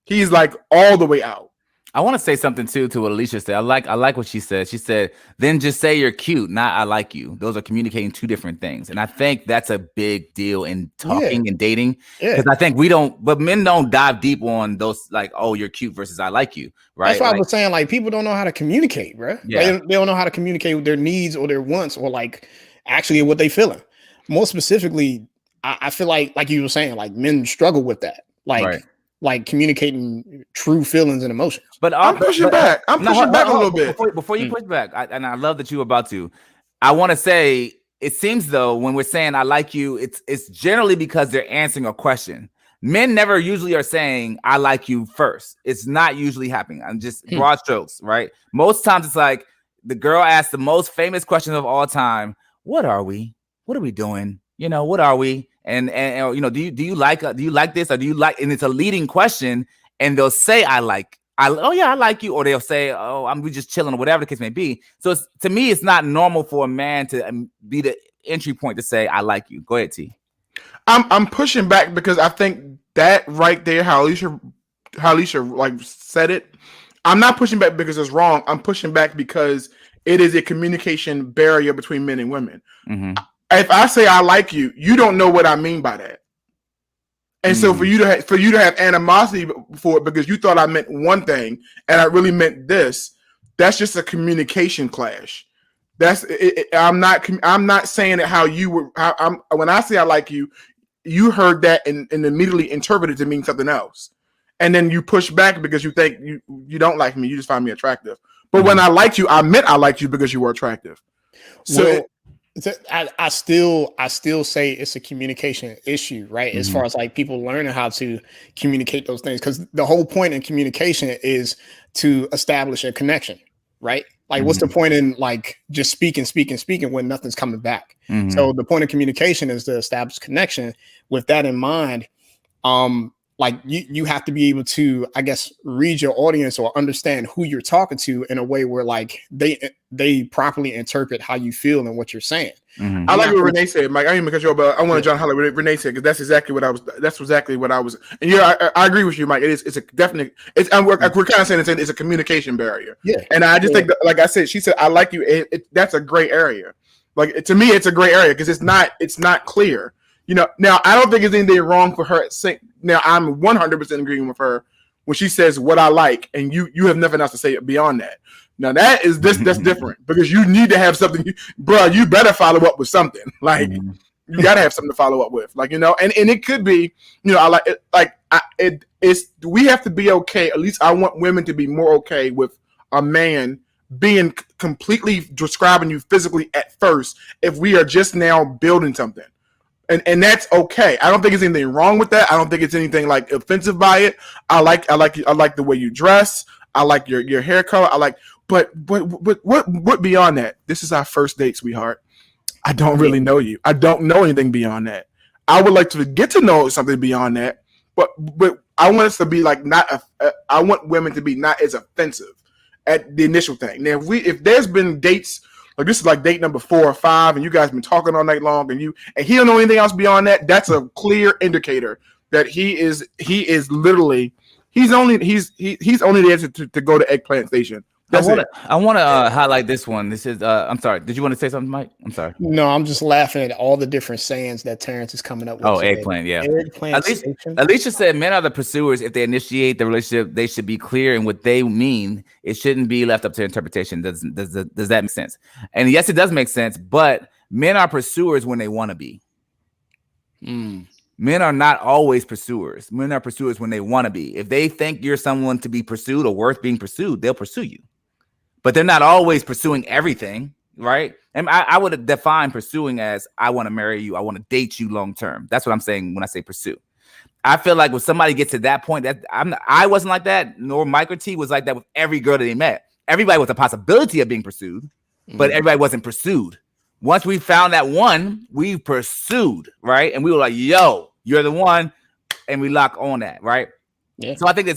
He's like all the way out. I want to say something too to what Alicia said. I like what she said. She said, then just say you're cute, not I like you. Those are communicating two different things. And I think that's a big deal in talking and dating. Because I think but men don't dive deep on those like, oh, you're cute versus I like you. Right. That's why I was saying like people don't know how to communicate, bro. Yeah. They don't know how to communicate with their needs or their wants or like actually what they feeling. More specifically, I feel like you were saying, like men struggle with that. Like communicating true feelings and emotions. But I'm pushing back. I'm pushing back a little bit. Before you push back, and I love that you were about to. I want to say, it seems though, when we're saying I like you, it's generally because they're answering a question. Men never usually are saying I like you first. It's not usually happening. I'm just broad strokes, right? Most times it's like the girl asks the most famous question of all time: "What are we? What are we doing? You know, what are we?" And you know, do you like this, or do you like? And it's a leading question, and they'll say I like you, or they'll say we just chilling, or whatever the case may be. So to me, it's not normal for a man to be the entry point to say I like you. Go ahead, T. I'm pushing back because I think that right there, how Alicia like said it. I'm not pushing back because it's wrong. I'm pushing back because it is a communication barrier between men and women. If I say I like you, you don't know what I mean by that, and so for you to have animosity for it because you thought I meant one thing and I really meant this, that's just a communication clash. That's it. I'm not saying it how you were. When I say I like you, you heard that and immediately interpreted to mean something else, and then you push back because you think you don't like me. You just find me attractive. But when I liked you, I meant I liked you because you were attractive. So. I still say it's a communication issue, right? As far as like people learning how to communicate those things, because the whole point in communication is to establish a connection, right? Like, what's the point in like just speaking when nothing's coming back? So the point of communication is to establish connection. With that in mind, like you have to be able to, I guess, read your audience or understand who you're talking to in a way where like they properly interpret how you feel and what you're saying. I like what Renee said, Mike. I didn't even cut you off, but I want to John highlight what Renee said because that's exactly what I was. And yeah, I agree with you, Mike. It's a definite. We're kind of saying it's a communication barrier. Yeah, and I just think that, like I said, she said I like you. That's a gray area. Like to me, it's a gray area because it's not clear. You know, now I don't think there's anything wrong for her. Now I'm 100% agreeing with her when she says what I like, and you have nothing else to say beyond that. Now that's different because you need to have something, bro. You better follow up with something. Like you gotta have something to follow up with, like, you know. And it could be, you know, I like it. Like we have to be okay. At least I want women to be more okay with a man being completely describing you physically at first if we are just now building something. And that's okay. I don't think there's anything wrong with that. I don't think it's anything like offensive by it. I like the way you dress. I like your hair color. But what beyond that? This is our first date, sweetheart. I don't really know you. I don't know anything beyond that. I would like to get to know something beyond that, but I want us to be like I want women to be not as offensive at the initial thing. Now, if there's been dates like this is like date number 4 or 5, and you guys been talking all night long, and he don't know anything else beyond that, that's a clear indicator that he's only there to go to Eggplant Station. I want to highlight this one. This is I'm sorry. Did you want to say something, Mike? I'm sorry. No, I'm just laughing at all the different sayings that Terrence is coming up with. Oh, today. Eggplant, yeah. Alicia said men are the pursuers. If they initiate the relationship, they should be clear in what they mean. It shouldn't be left up to interpretation. Does that make sense? And yes, it does make sense. But men are pursuers when they want to be. Men are not always pursuers. Men are pursuers when they want to be. If they think you're someone to be pursued or worth being pursued, they'll pursue you. But they're not always pursuing everything, right? And I would define pursuing as I want to marry you. I want to date you long term. That's what I'm saying when I say pursue. I feel like when somebody gets to that point, I wasn't like that, nor Mike or T was like that with every girl that they met. Everybody was a possibility of being pursued, but everybody wasn't pursued. Once we found that one, we pursued, right? And we were like, yo, you're the one. And we lock on that, right? Yeah. So I think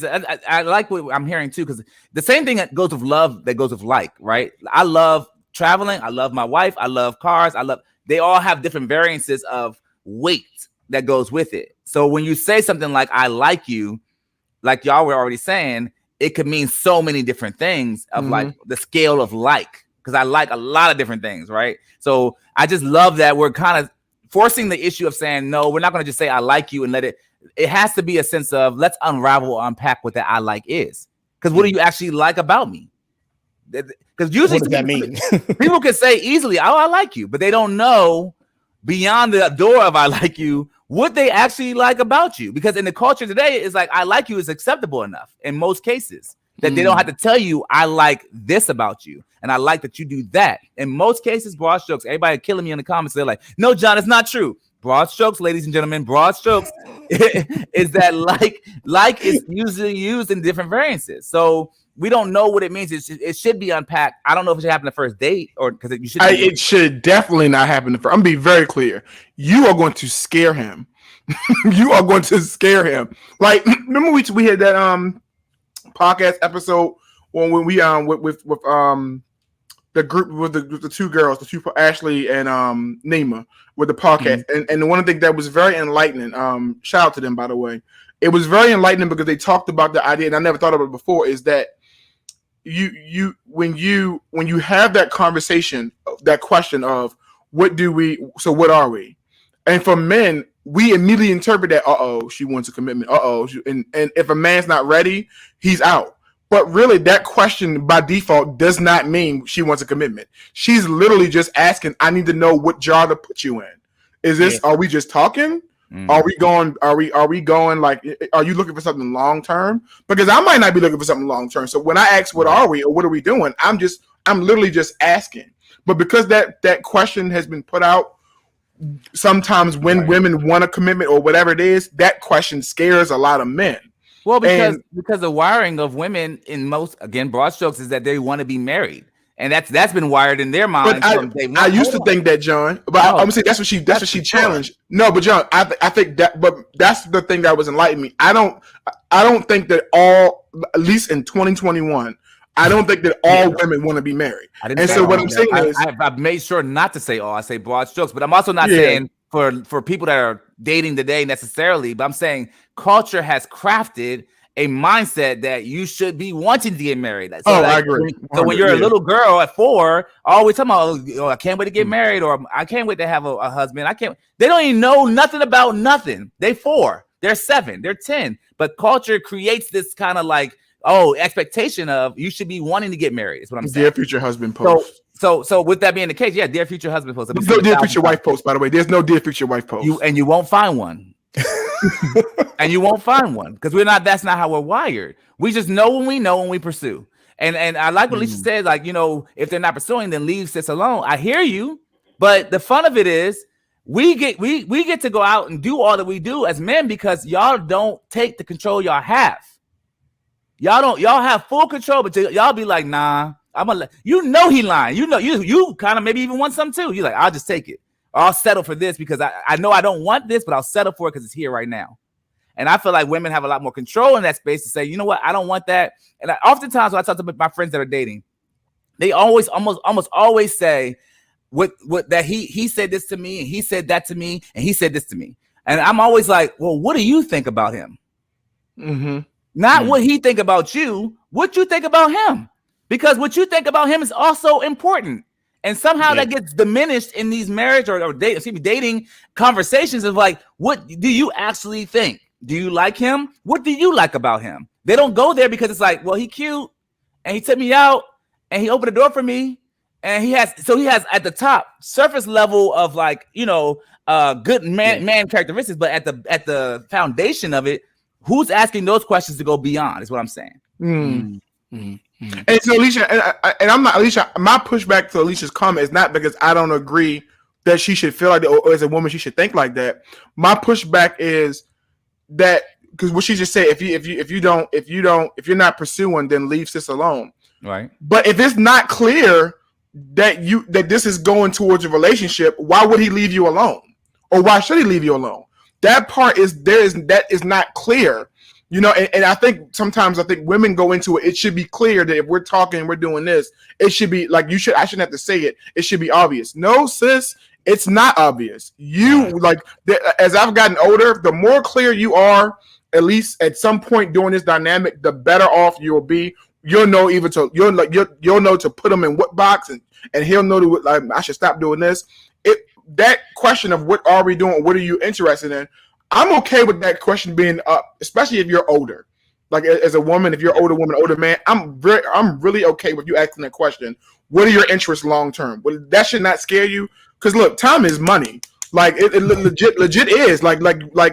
I like what I'm hearing too, because the same thing that goes with love that goes with like, right? I love traveling. I love my wife. I love cars. They all have different variances of weight that goes with it. So when you say something like, I like you, like y'all were already saying, it could mean so many different things of like the scale of like, because I like a lot of different things, right? So I just love that we're kind of forcing the issue of saying, no, we're not going to just say I like you and let it has to be a sense of let's unravel or unpack what that I like is. Because what do you actually like about me? Because usually what does that mean? People can say easily, oh, I like you, but they don't know beyond the door of I like you what they actually like about you. Because in the culture today, it's like I like you is acceptable enough in most cases that they don't have to tell you I like this about you and I like that you do that. In most cases, broad strokes, everybody killing me in the comments. They're like, no, John, it's not true. Broad strokes, ladies and gentlemen, broad strokes is that like is usually used in different variances. So we don't know what it means. It should be unpacked. I don't know if it should happen the first date or because you should. It should definitely not happen. I'm gonna be very clear. You are going to scare him. You are going to scare him. Like remember we had that podcast episode when we with the group with the two girls, the two Ashley and Nima with the podcast, and one of the things that was very enlightening. Shout out to them, by the way. It was very enlightening because they talked about the idea, and I never thought of it before. Is that when you have that conversation, that question of what are we? And for men, we immediately interpret that, she wants a commitment. And if a man's not ready, he's out. But really, that question by default does not mean she wants a commitment. She's literally just asking, I need to know what jar to put you in. Is this, are we just talking? Are we going like, are you looking for something long-term? Because I might not be looking for something long-term. So when I ask, what are we or what are we doing? I'm literally just asking. But because that question has been put out, sometimes when women want a commitment or whatever it is, that question scares a lot of men. Well, because the wiring of women in most, again, broad strokes is that they want to be married. And that's been wired in their mind. I used to think that, John, but I'm gonna say that's what she challenged. No, but John, I think that, but that's the thing that was enlightening me. I don't think that at least in 2021, I don't think that all women want to be married. And so what I'm saying is, I've made sure not to say all. I say broad strokes, but I'm also not saying for people that are dating today necessarily. But I'm saying culture has crafted a mindset that you should be wanting to get married. So I agree. So when you're a little girl at 4, always talking about, I can't wait to get married, or I can't wait to have a husband. They don't even know nothing about nothing. They 4, they're 7, they're 10. But culture creates this kind of like, expectation of you should be wanting to get married. Is what I'm saying. Dear future husband post. So with that being the case, dear future husband post. There's no dear future wife post, by the way. There's no dear future wife post. You won't find one. And you won't find one because that's not how we're wired. We just know when we pursue. And I like what Alicia said, like, you know, if they're not pursuing, then leave sis alone. I hear you, but the fun of it is we get to go out and do all that we do as men because y'all don't take the control y'all have. Y'all have full control, but y'all be like, nah, I'm gonna you know he lying. You know, you kind of maybe even want some too. You're like, I'll just take it. Or I'll settle for this because I know I don't want this, but I'll settle for it because it's here right now. And I feel like women have a lot more control in that space to say, you know what, I don't want that. And oftentimes when I talk to my friends that are dating, they almost always say what that he said this to me and he said that to me and he said this to me. And I'm always like, well, what do you think about him? Mm-hmm. Not what he think about you, what you think about him. Because what you think about him is also important. And somehow that gets diminished in these marriage or dating conversations of like, what do you actually think? Do you like him? What do you like about him? They don't go there because it's like, well, he cute and he took me out and he opened the door for me. And he has at the top surface level of like, you know, good man characteristics, but at the foundation of it, who's asking those questions to go beyond is what I'm saying. And so Alicia, and I'm not Alicia. My pushback to Alicia's comment is not because I don't agree that she should feel like that, or as a woman she should think like that. My pushback is that because what she just said, if you're not pursuing, then leave sis alone. Right. But if it's not clear that this is going towards a relationship, why would he leave you alone, or why should he leave you alone? That part that is not clear. You know, and I think sometimes women go into it. It should be clear that if we're talking, we're doing this. It should be like I shouldn't have to say it. It should be obvious. No, sis, it's not obvious. As I've gotten older, the more clear you are, at least at some point during this dynamic, the better off you will be. You'll know you'll know to put him in what box, and he'll know to like I should stop doing this. That question of what are we doing? What are you interested in? I'm okay with that question being up, especially if you're older. Like as a woman, if you're older woman, older man, I'm really okay with you asking that question. What are your interests long term? Well, that should not scare you because look, time is money. Like it legit is. Like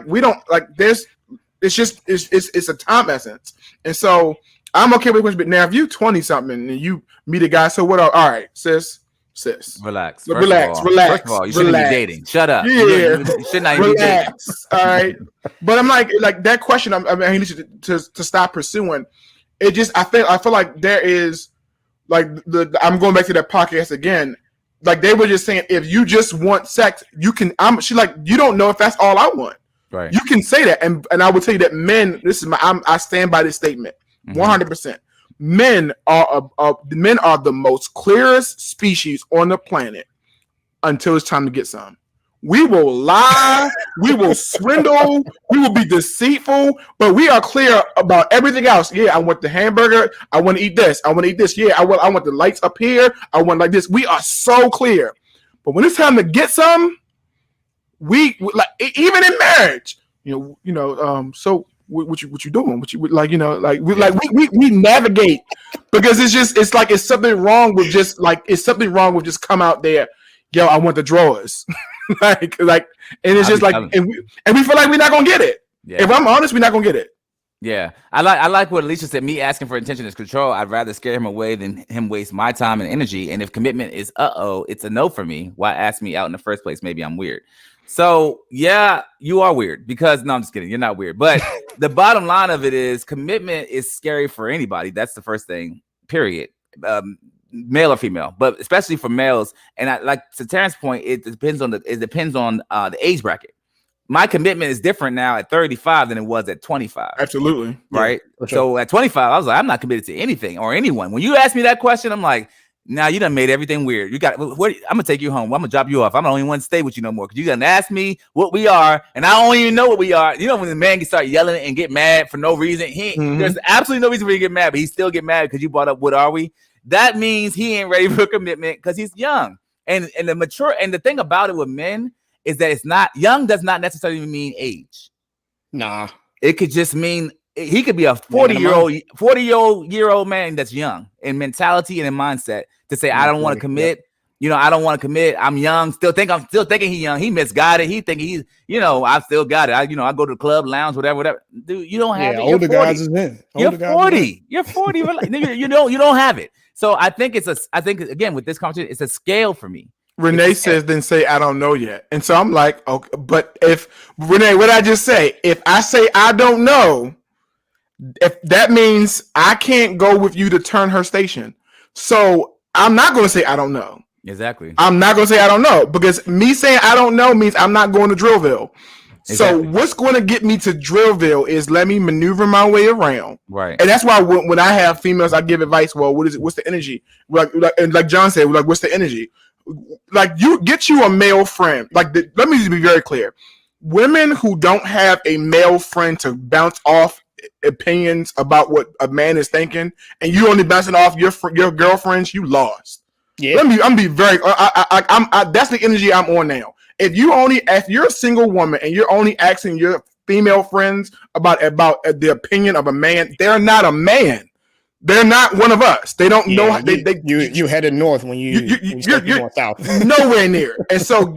we don't like this. It's a time essence, and so I'm okay with it. But now if you 20 something and you meet a guy, so what? All right, sis. Relax. Relax. First of all, you shouldn't be dating. Shut up. Yeah. You should not be dating. All right. But I'm like that question. I mean, he needs to stop pursuing. It just I feel like there is like I'm going back to that podcast again. Like they were just saying, if you just want sex, you can. She like you don't know if that's all I want. Right. You can say that, and I will tell you that men. This is I stand by this statement 100%. Men are the most clearest species on the planet until it's time to get some. We will lie, we will swindle, we will be deceitful, but we are clear about everything else. Yeah, I want the hamburger. I want to eat this. I want to eat this. Yeah, I want the lights up here. I want like this. We are so clear. But when it's time to get some, we like even in marriage, so. What you doing? What you like? We navigate because it's something wrong with just come out there. Yo, I want the drawers, and it's just like and we feel like we're not gonna get it. Yeah. If I'm honest, we're not gonna get it. Yeah, I like what Alicia said. Me asking for attention is control. I'd rather scare him away than him waste my time and energy. And if commitment is it's a no for me. Why ask me out in the first place? Maybe I'm weird. So yeah, you are weird because no, I'm just kidding. You're not weird. But the bottom line of it is commitment is scary for anybody. That's the first thing, period. Male or female, but especially for males. And I like to Terrence's point, it depends on the age bracket. My commitment is different now at 35 than it was at 25. Absolutely. Right. Yeah, sure. So at 25, I was like, I'm not committed to anything or anyone. When you ask me that question, I'm like, now you done made everything weird. I'm gonna take you home. I'm gonna drop you off. I don't even want to stay with you no more because you done asked me what we are, and I don't even know what we are. You know when the man can start yelling and get mad for no reason, there's absolutely no reason for you to get mad, but he still get mad because you brought up what are we? That means he ain't ready for commitment because he's young. And the thing about it with men is that it's not young does not necessarily mean age. Nah, it could just mean. He could be a 40-year-old man that's young in mentality and in mindset to say, I don't want to commit, I don't want to commit. I'm young. I'm still thinking he's young. He misguided. He thinking he's, I still got it. I go to the club, lounge, whatever. Dude, you don't have it. Older guys is in. You're 40. You're 40. You don't have it. So I think again, with this conversation, it's a scale for me. Renee says, then say, I don't know yet. And so I'm like, okay, but if Renee, what I just say, if I say, I don't know, if that means I can't go with you to turn her station. So I'm not going to say, I don't know. Exactly. I'm not going to say, I don't know, because me saying I don't know means I'm not going to Drillville. Exactly. So what's going to get me to Drillville is let me maneuver my way around. Right. And that's why when I have females, I give advice. Well, what is it? What's the energy? Like John said, like, what's the energy? Like, you get you a male friend. Like, let me be very clear. Women who don't have a male friend to bounce off opinions about what a man is thinking, and you only bouncing off your girlfriends, you lost. Yeah. I'm be very. That's the energy I'm on now. If you're a single woman and you're only asking your female friends about the opinion of a man, they're not a man. They're not one of us. They don't know how you headed north when you're going south. Nowhere near. And so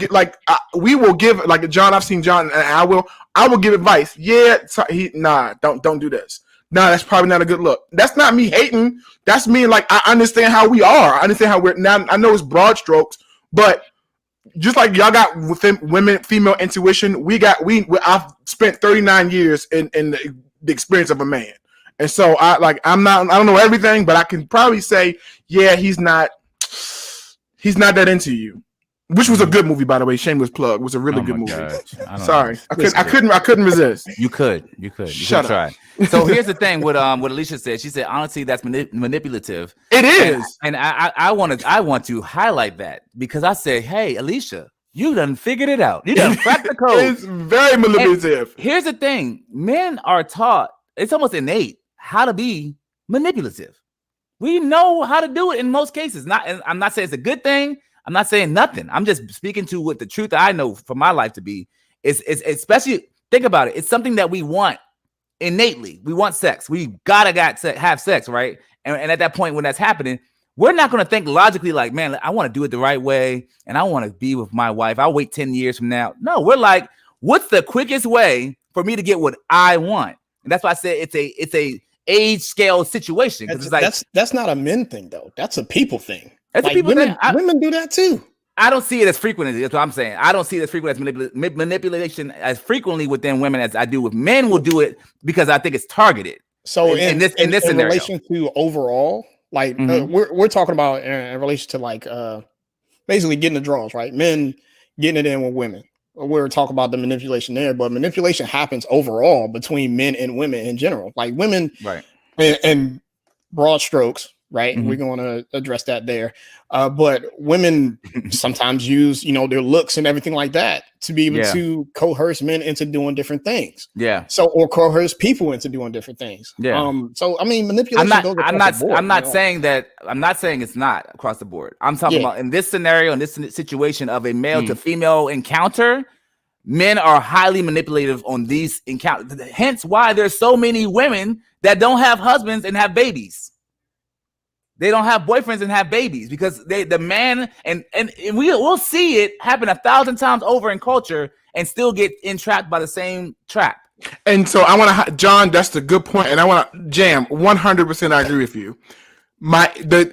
we will give, like John, I've seen John, and I will give advice. Yeah, don't do this. Nah, that's probably not a good look. That's not me hating. That's me like, I understand how we are. I understand how we're now. I know it's broad strokes, but just like y'all got women, female intuition, I've spent 39 years in the experience of a man. And so I don't know everything, but I can probably say, yeah, he's not that into you. Which was a good movie, by the way. Shameless plug. It was a really good movie. Sorry. I couldn't resist. You could. Shut up. Try. So here's the thing, what Alicia said. She said, honestly, that's manipulative. It is. And I want to highlight that, because I said, hey, Alicia, you done figured it out. You done cracked the code. It's very manipulative. And here's the thing. Men are taught, it's almost innate, how to be manipulative. We know how to do it in most cases. I'm not saying it's a good thing. I'm not saying nothing. I'm just speaking to what the truth I know for my life to be. It's especially, think about it. It's something that we want innately. We want sex. We have sex, right? And at that point when that's happening, we're not going to think logically like, man, I want to do it the right way, and I want to be with my wife. I'll wait 10 years from now. No, we're like, what's the quickest way for me to get what I want? And that's why I said it's a age scale situation. It's like, that's not a men thing though. That's a people thing. That's a people thing. Women do that too. I don't see it as frequent as that's what I'm saying. I don't see it as frequent as manipulation as frequently within women as I do with men. Will do it because I think it's targeted. So in this scenario, relation to overall, like we're talking about in relation to like basically getting the draws, right? Men getting it in with women. We're talking about the manipulation there, but manipulation happens overall between men and women in general. Like women, right? And broad strokes, right? We're going to address that there. But women sometimes use, their looks and everything like that to be able to coerce men into doing different things. Yeah. So, or coerce people into doing different things. Yeah. So, I mean, manipulation goes across the board. I'm not saying it's not across the board. I'm talking about in this scenario, in this situation of a male to female encounter, men are highly manipulative on these encounters. Hence why there's so many women that don't have husbands and have babies. They don't have boyfriends and have babies because the man and we'll see it happen 1,000 times over in culture and still get entrapped by the same trap. And so I want to, John, that's the good point, and I want to jam 100%. I agree with you. The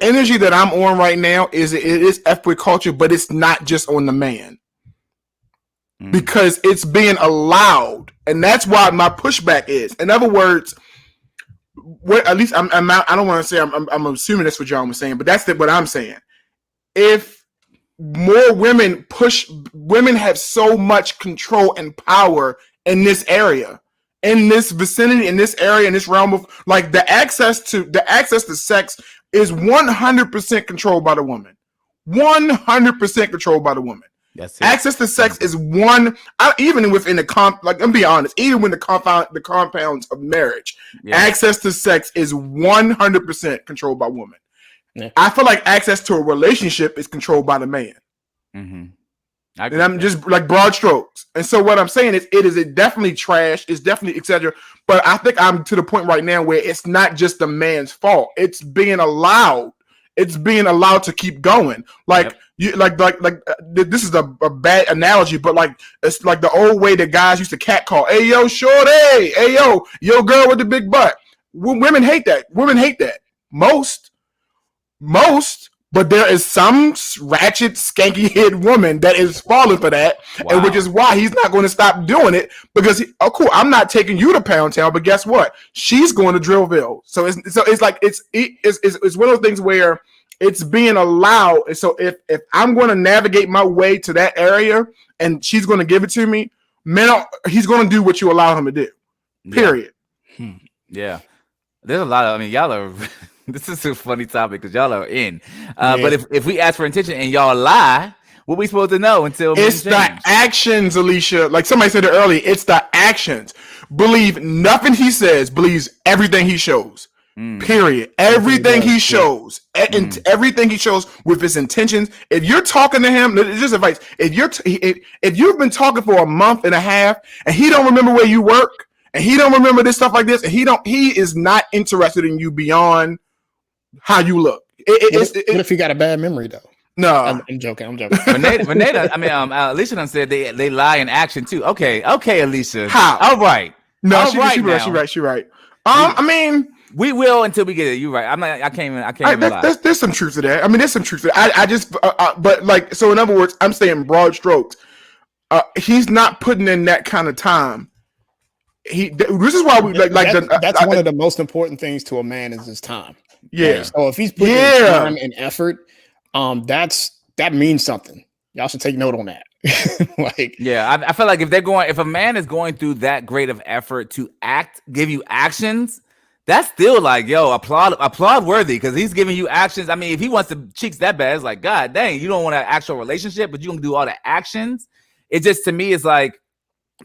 energy that I'm on right now is it is ethnic culture, but it's not just on the man because it's being allowed, and that's why my pushback is. In other words. What at least I don't want to say I'm assuming that's what John was saying, but that's what I'm saying. If more women have so much control and power in this area, in this vicinity, in this area, in this realm of like the access to sex is 100% controlled by the woman. 100% controlled by the woman. That's it. Access to sex is even within the like I'm being honest, even when the compounds of marriage, access to sex is 100% controlled by women. Yeah. I feel like access to a relationship is controlled by the man. And I'm just like broad strokes. And so what I'm saying is it definitely trash, it's definitely etc. But I think I'm to the point right now where it's not just the man's fault. It's being allowed. it's being allowed to keep going. Like you, this is a bad analogy, but like it's like the old way that guys used to catcall. Hey yo, shorty. Hey yo, girl with the big butt. Women hate that. Women hate that. Most. But there is some ratchet, skanky head woman that is falling for that, and which is why he's not going to stop doing it because, cool, I'm not taking you to Pound Town, but guess what? She's going to Drillville. So it's like it's one of those things where it's being allowed. So if I'm going to navigate my way to that area and she's going to give it to me, man, he's going to do what you allow him to do. Period. Yeah. There's a lot of. I mean, y'all are. This is a funny topic because y'all are in. But if we ask for intention and y'all lie, what we supposed to know until it's the actions, Alicia. Like somebody said it earlier, it's the actions. Believe nothing he says. Believes everything he shows. Period. Everything he shows, and everything he shows with his intentions. If you're talking to him, just advice. If you've been talking for a month and a half and he don't remember where you work and he don't remember this stuff like this, and he is not interested in you beyond how you look. What if he got a bad memory though? No, I'm joking. Renee, Alicia done said they lie in action too. Okay, Alicia. How? All right. No, she's right. I mean, we will until we get it. You're right. I can't even lie. There's some truth to that. I mean, there's some truth to that. I just, but like, so in other words, I'm saying broad strokes. He's not putting in that kind of time. This is why we that's one of the most important things to a man is his time. Yeah. Right? So if he's putting in time and effort, that means something. Y'all should take note on that. I feel like if a man is going through that great of effort to give you actions, that's still like, applaud worthy because he's giving you actions. I mean, if he wants the cheeks that bad, it's like, God dang, you don't want an actual relationship, but you don't do all the actions. It just, to me, is like,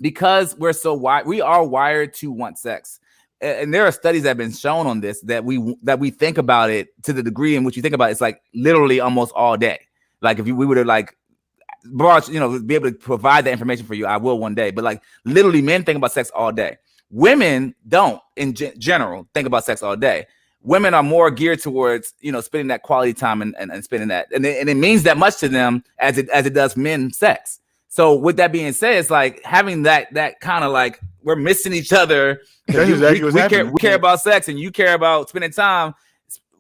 because we're so we are wired to want sex. And there are studies that have been shown on this that we think about it to the degree in which you think about it, it's like literally almost all day. Like if we were to like broad, be able to provide that information for you, I will one day. But like literally, men think about sex all day. Women don't, in general, think about sex all day. Women are more geared towards spending that quality time and spending that, and it means that much to them as it does men sex. So with that being said, it's like having that kind of like we're missing each other. We care about sex and you care about spending time.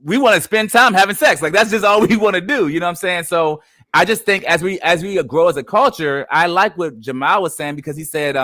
We want to spend time having sex. Like that's just all we want to do. You know what I'm saying? So I just think as we grow as a culture, I like what Jamal was saying because he said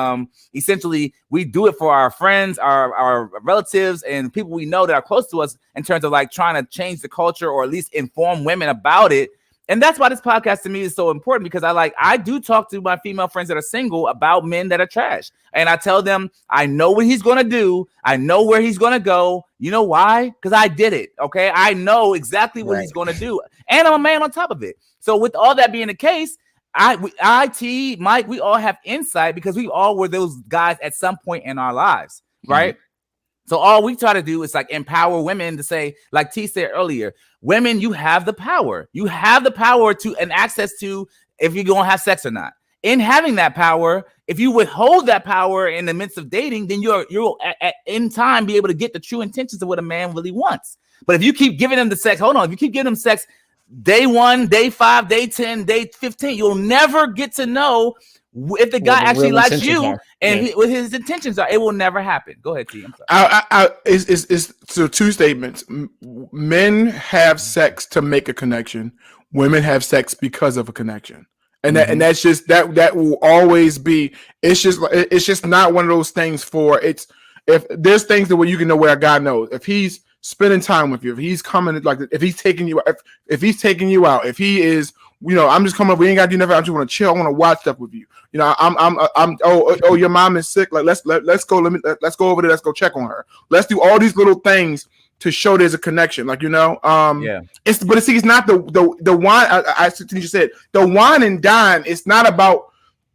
essentially we do it for our friends, our relatives, and people we know that are close to us in terms of like trying to change the culture or at least inform women about it. And that's why this podcast to me is so important because I do talk to my female friends that are single about men that are trash. And I tell them, I know what he's going to do. I know where he's going to go. You know why? Because I did it. Okay. I know exactly what he's going to do. And I'm a man on top of it. So with all that being the case, Mike, we all have insight because we all were those guys at some point in our lives. Right. Mm-hmm. So all we try to do is like empower women to say, like T said earlier, women, you have the power. You have the power to and access to if you're going to have sex or not. In having that power, if you withhold that power in the midst of dating, then you'll in time be able to get the true intentions of what a man really wants. But if you keep giving them the sex, if you keep giving them sex day 1, day 5, day 10, day 15, you'll never get to know if the guy actually likes you and what his intentions are. It will never happen. Go ahead, T. I'm sorry. So two statements. Men have sex to make a connection. Women have sex because of a connection. And and that's just that will always be. It's just not one of those things if there's things that where you can know where a guy knows if he's spending time with you, if he's coming if he's taking you out, if he is, I'm just coming up. We ain't got to do nothing. I just want to chill. I want to watch stuff with you. Oh, your mom is sick. Like let's go. Let's go over there. Let's go check on her. Let's do all these little things to show there's a connection. Like it's not the wine. I think you said the wine and dine. It's not about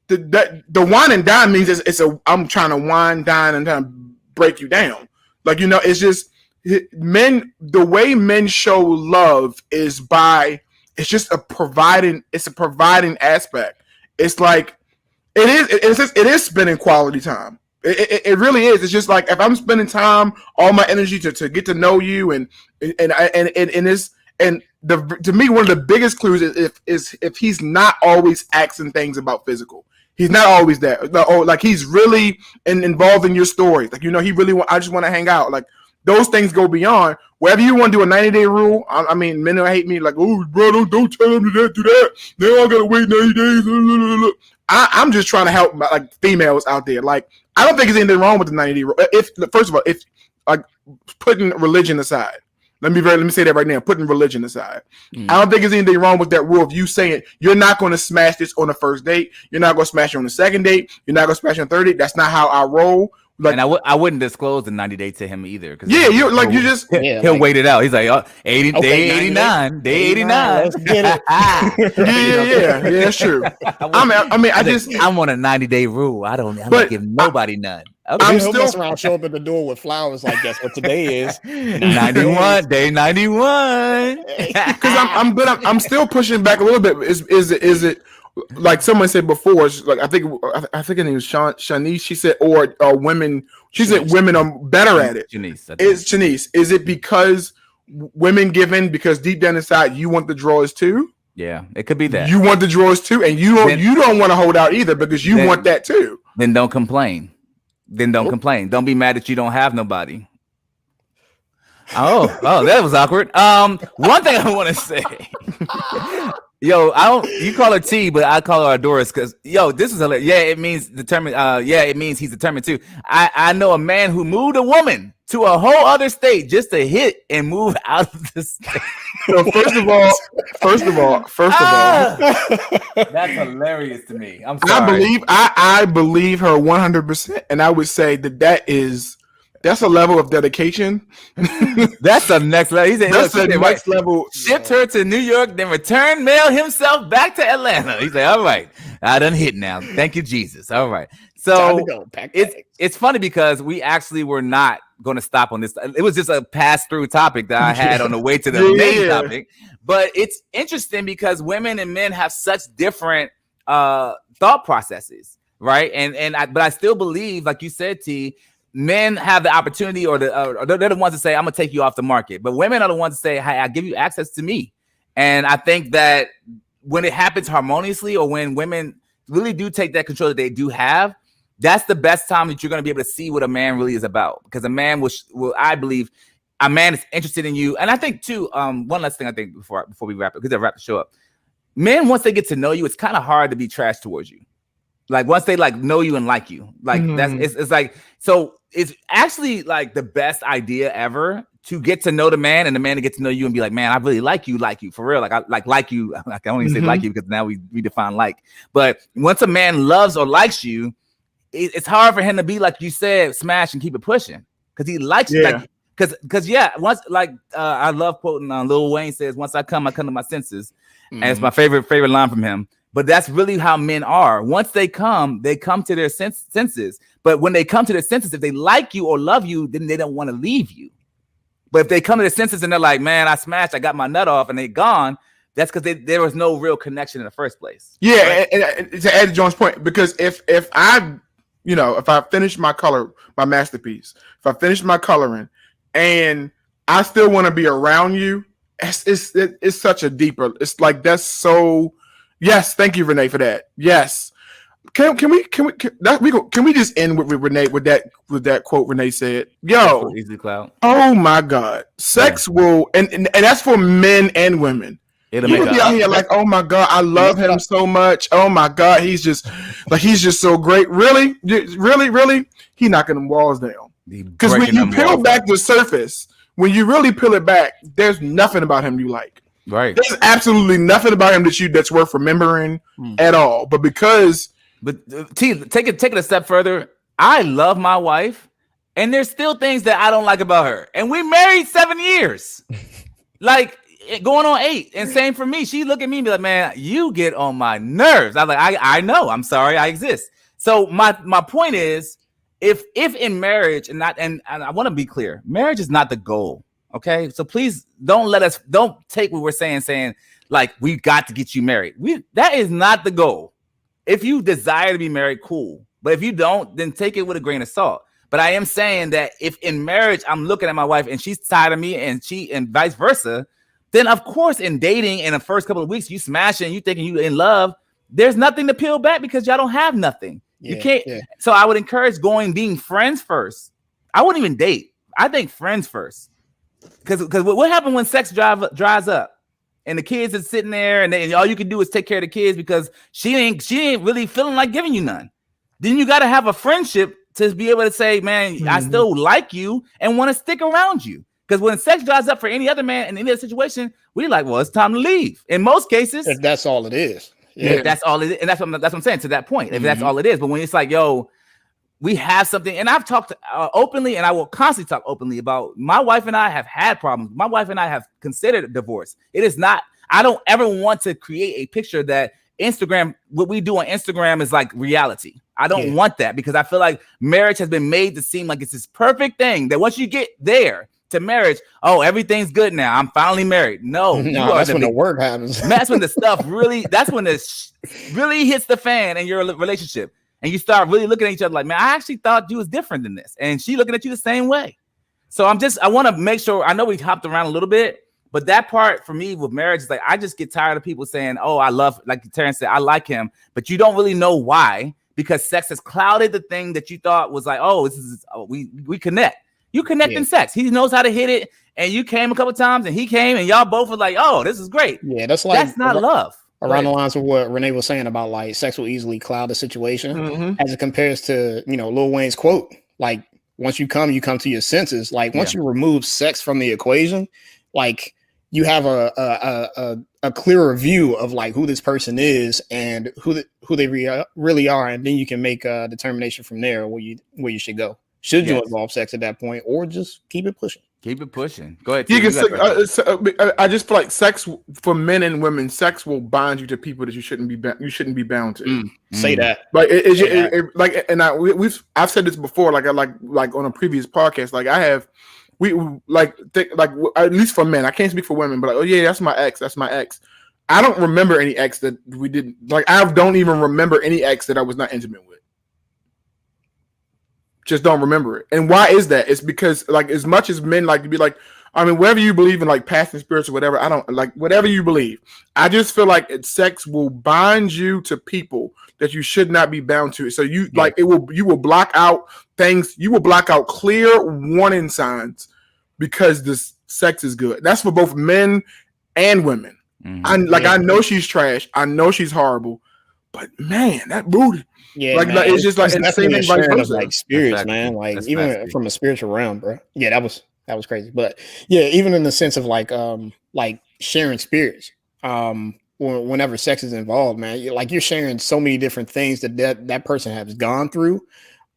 the wine and dine means I'm trying to wine, dine, and kind of break you down. Like it's just men. The way men show love is by. It's just a providing aspect. It's like it is spending quality time. It really is. It's just like if I'm spending time, all my energy to get to know you and to me, one of the biggest clues is if he's not always asking things about physical. He's not always there. Or like he's really involved in your stories. Like, he really I just want to hang out. Like those things go beyond. Wherever you want to do a 90-day rule, I mean, men hate me like, oh, bro, don't tell them to do that. They all got to wait 90 days. I'm just trying to help like females out there. Like, I don't think there's anything wrong with the 90-day rule. First of all, if like putting religion aside, let me say that right now. Putting religion aside, I don't think there's anything wrong with that rule of you saying you're not going to smash this on the first date. You're not going to smash it on the second date. You're not going to smash it on the third date. That's not how I roll. Like, and I wouldn't disclose the 90 day to him either. Yeah, he'll wait it out. He's like, 80, okay, day 89, day 89. Let's get it. yeah, that's true. I'm on a 90-day rule. I'm not giving nobody none. Okay. I'm still mess around, show up at the door with flowers like that's what today is. 91, day 91. Because I'm still pushing back a little bit. Is it like someone said before? Like I think her name was Shanice. She said, or women. She said women are better at it. Shanice. Is it because women give in because deep down inside you want the drawers too? Yeah, it could be that you want the drawers too, and you don't want to hold out either because you want that too. Then don't complain. Complain. Don't be mad that you don't have nobody. Oh, that was awkward. One thing I want to say, you call her T, but I call her Doris because this is hilarious. Yeah, it means determined. It means he's determined too. I know a man who moved a woman to a whole other state just to hit and move out of the state. So first of all, that's hilarious to me. I'm sorry. I believe her 100%, and I would say that's a level of dedication. That's the next level. He said, that's the next level. Shipped her to New York, then returned mail himself back to Atlanta. He's like, all right, I done hit now. Thank you, Jesus. All right. So it's funny because we actually were not going to stop on this. It was just a pass-through topic that I had on the way to the main topic. But it's interesting because women and men have such different thought processes, right? But I still believe, like you said, T, men have the opportunity, or they're the ones that say, I'm gonna take you off the market. But women are the ones that say, hey, I give you access to me. And I think that when it happens harmoniously, or when women really do take that control that they do have, that's the best time that you're going to be able to see what a man really is about. Because a man will I believe, a man is interested in you. And I think too, one last thing I think before we wrap it, because I wrap the show up. Men, once they get to know you, it's kind of hard to be trash towards you. Like once they like know you and like you, like it's like, so it's actually like the best idea ever to get to know the man, and the man to get to know you and be like, man, I really like you for real. Like I like you. I can only say like you because now we define like. But once a man loves or likes you, it's hard for him to be like you said, smash and keep it pushing because he likes you. Like, because once I love quoting Lil Wayne says, "Once I come to my senses," and it's my favorite line from him. But that's really how men are. Once they come to their senses. But when they come to their senses, if they like you or love you, then they don't want to leave you. But if they come to their senses and they're like, man, I smashed, I got my nut off, and they're gone, that's because there was no real connection in the first place. Yeah, right? and to add to John's point, because if I finish my masterpiece, if I finish my coloring, and I still want to be around you, it's such a deeper. It's like that's so. Yes, thank you, Renee, for that. Yes, can we just end with Renee with that quote Renee said? Yo, Easy Cloud. Oh my God, sex will and that's for men and women. It'll you be out here like, oh my God, I love him so much. Oh my God, he's just so great. Really, he knocking them walls down. Because when you peel back the surface, when you really peel it back, there's nothing about him you like. Right. There's absolutely nothing about him that's worth remembering at all. But T, take it a step further. I love my wife, and there's still things that I don't like about her. And we married 7 years. Like going on 8. And same for me. She look at me and be like, man, you get on my nerves. I'm like, I know. I'm sorry I exist. So my point is, if in marriage and I want to be clear, marriage is not the goal. Okay, so please don't take what we're saying like we got to get you married. That is not the goal. If you desire to be married, cool. But if you don't, then take it with a grain of salt. But I am saying that if in marriage I'm looking at my wife and she's tired of me and vice versa, then of course in dating in the first couple of weeks, you smashing, you thinking you in love, there's nothing to peel back because y'all don't have nothing. You can't. Yeah. So I would encourage being friends first. I wouldn't even date. I think friends first. Because what happened when sex dries up and the kids is sitting there and all you can do is take care of the kids because she ain't really feeling like giving you none. Then you got to have a friendship to be able to say, man, I still like you and want to stick around you. Because when sex dries up for any other man in any other situation, we're like, well, it's time to leave. In most cases, if that's all it is. Yeah, that's all it is. And that's what I'm saying to that point. If that's all it is. But when it's like, yo, we have something, and I've talked openly, and I will constantly talk openly about my wife and I have had problems. My wife and I have considered a divorce. It is not, I don't ever want to create a picture that Instagram, what we do on Instagram is like reality. I don't want that because I feel like marriage has been made to seem like it's this perfect thing that once you get there to marriage, oh, everything's good now. I'm finally married. No, that's when the work happens. That's when the stuff really, that's when this really hits the fan in your relationship. And you start really looking at each other like, man, I actually thought you was different than this. And she looking at you the same way. So I want to make sure, I know we hopped around a little bit, but that part for me with marriage is like, I just get tired of people saying, oh, I love, like Terrence said, I like him, but you don't really know why, because sex has clouded the thing that you thought was like, oh, we connect. You connect in sex. He knows how to hit it. And you came a couple times and he came and y'all both were like, oh, this is great. Yeah, that's not love. Around the lines of what Renee was saying about like sex will easily cloud the situation as it compares to, Lil Wayne's quote, like once you come to your senses. Like once you remove sex from the equation, like you have a clearer view of like who this person is and who they really are. And then you can make a determination from there where you should go. Should you involve sex at that point or just keep it pushing? Keep it pushing. Go ahead. I just feel like sex for men and women, sex will bind you to people that you shouldn't be bound to. Say that. Like I've said this before. Like on a previous podcast. Like at least for men. I can't speak for women, but like, oh yeah, that's my ex. That's my ex. I don't remember any ex that we didn't like. I don't even remember any ex that I was not intimate with. Just don't remember it. And why is that? It's because like as much as men like to be like, I mean, whatever you believe in, like past and spirits or whatever, I don't like whatever you believe. I just feel like sex will bind you to people that you should not be bound to. So you you will block out things, you will block out clear warning signs because this sex is good. That's for both men and women. I know she's trash. I know she's horrible, but man, that booty. Yeah, like it's just like the same thing like spirits, man. Like even from a spiritual realm, bro. Yeah, that was crazy. But yeah, even in the sense of like sharing spirits. Whenever sex is involved, man, you're sharing so many different things that person has gone through,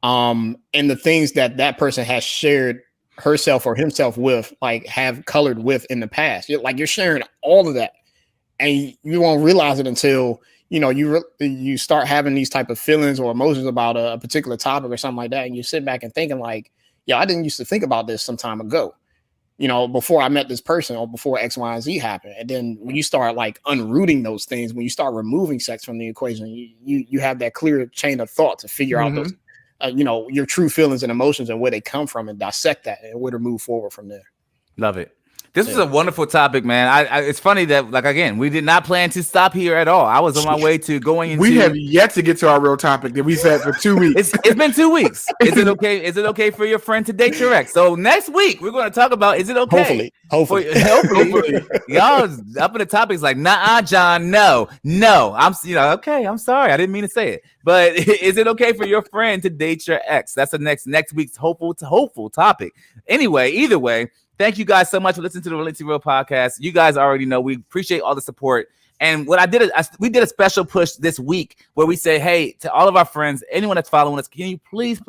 and the things that person has shared herself or himself with, like have colored with in the past. You're sharing all of that, and you won't realize it until you start having these type of feelings or emotions about a particular topic or something like that. And you sit back and thinking like, I didn't used to think about this some time ago, before I met this person or before X, Y, and Z happened. And then when you start like unrooting those things, when you start removing sex from the equation, you have that clear chain of thought to figure out those, your true feelings and emotions and where they come from and dissect that and where to move forward from there. Love it. This was a wonderful topic, man. It's funny that, like, again, we did not plan to stop here at all. I was on my way to going into. We have yet to get to our real topic that we've had for 2 weeks. It's been 2 weeks. Is it okay? Is it okay for your friend to date your ex? So next week we're going to talk about, is it okay? Hopefully. Y'all up in the topics like, nah, John, no. I'm, okay. I'm sorry. I didn't mean to say it. But is it okay for your friend to date your ex? That's the next week's hopeful topic. Anyway, either way. Thank you guys so much for listening to the Reality Real podcast. You guys already know we appreciate all the support. And what we did a special push this week where we say, hey, to all of our friends, anyone that's following us, can you please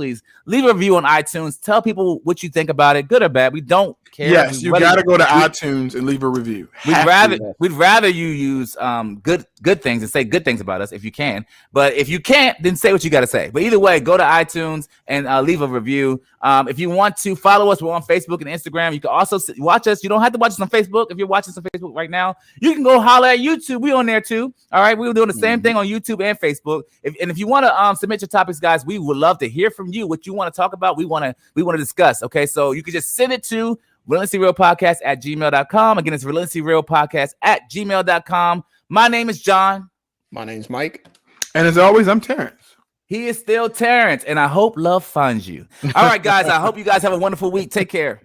leave a review on iTunes? Tell people what you think about it, good or bad. We don't care. Yes, you got to go to iTunes and leave a review. We'd rather you use good things and say good things about us if you can. But if you can't, then say what you got to say. But either way, go to iTunes and leave a review. If you want to follow us, we're on Facebook and Instagram. You can also watch us. You don't have to watch us on Facebook. If you're watching us on Facebook right now, you can go holler at YouTube. We on there too. All right, we were doing the same thing on YouTube and Facebook. If you want to submit your topics, guys, we would love to hear from you. What you want to talk about, we want to discuss. Okay, so you can just send it to relentlesslyrealpodcast@gmail.com. Again, it's relentlesslyrealpodcast@gmail.com. My name is John. My name's Mike. And as always, I'm Terrence. He is still Terrence, and I hope love finds you. All right, guys, I hope you guys have a wonderful week. Take care.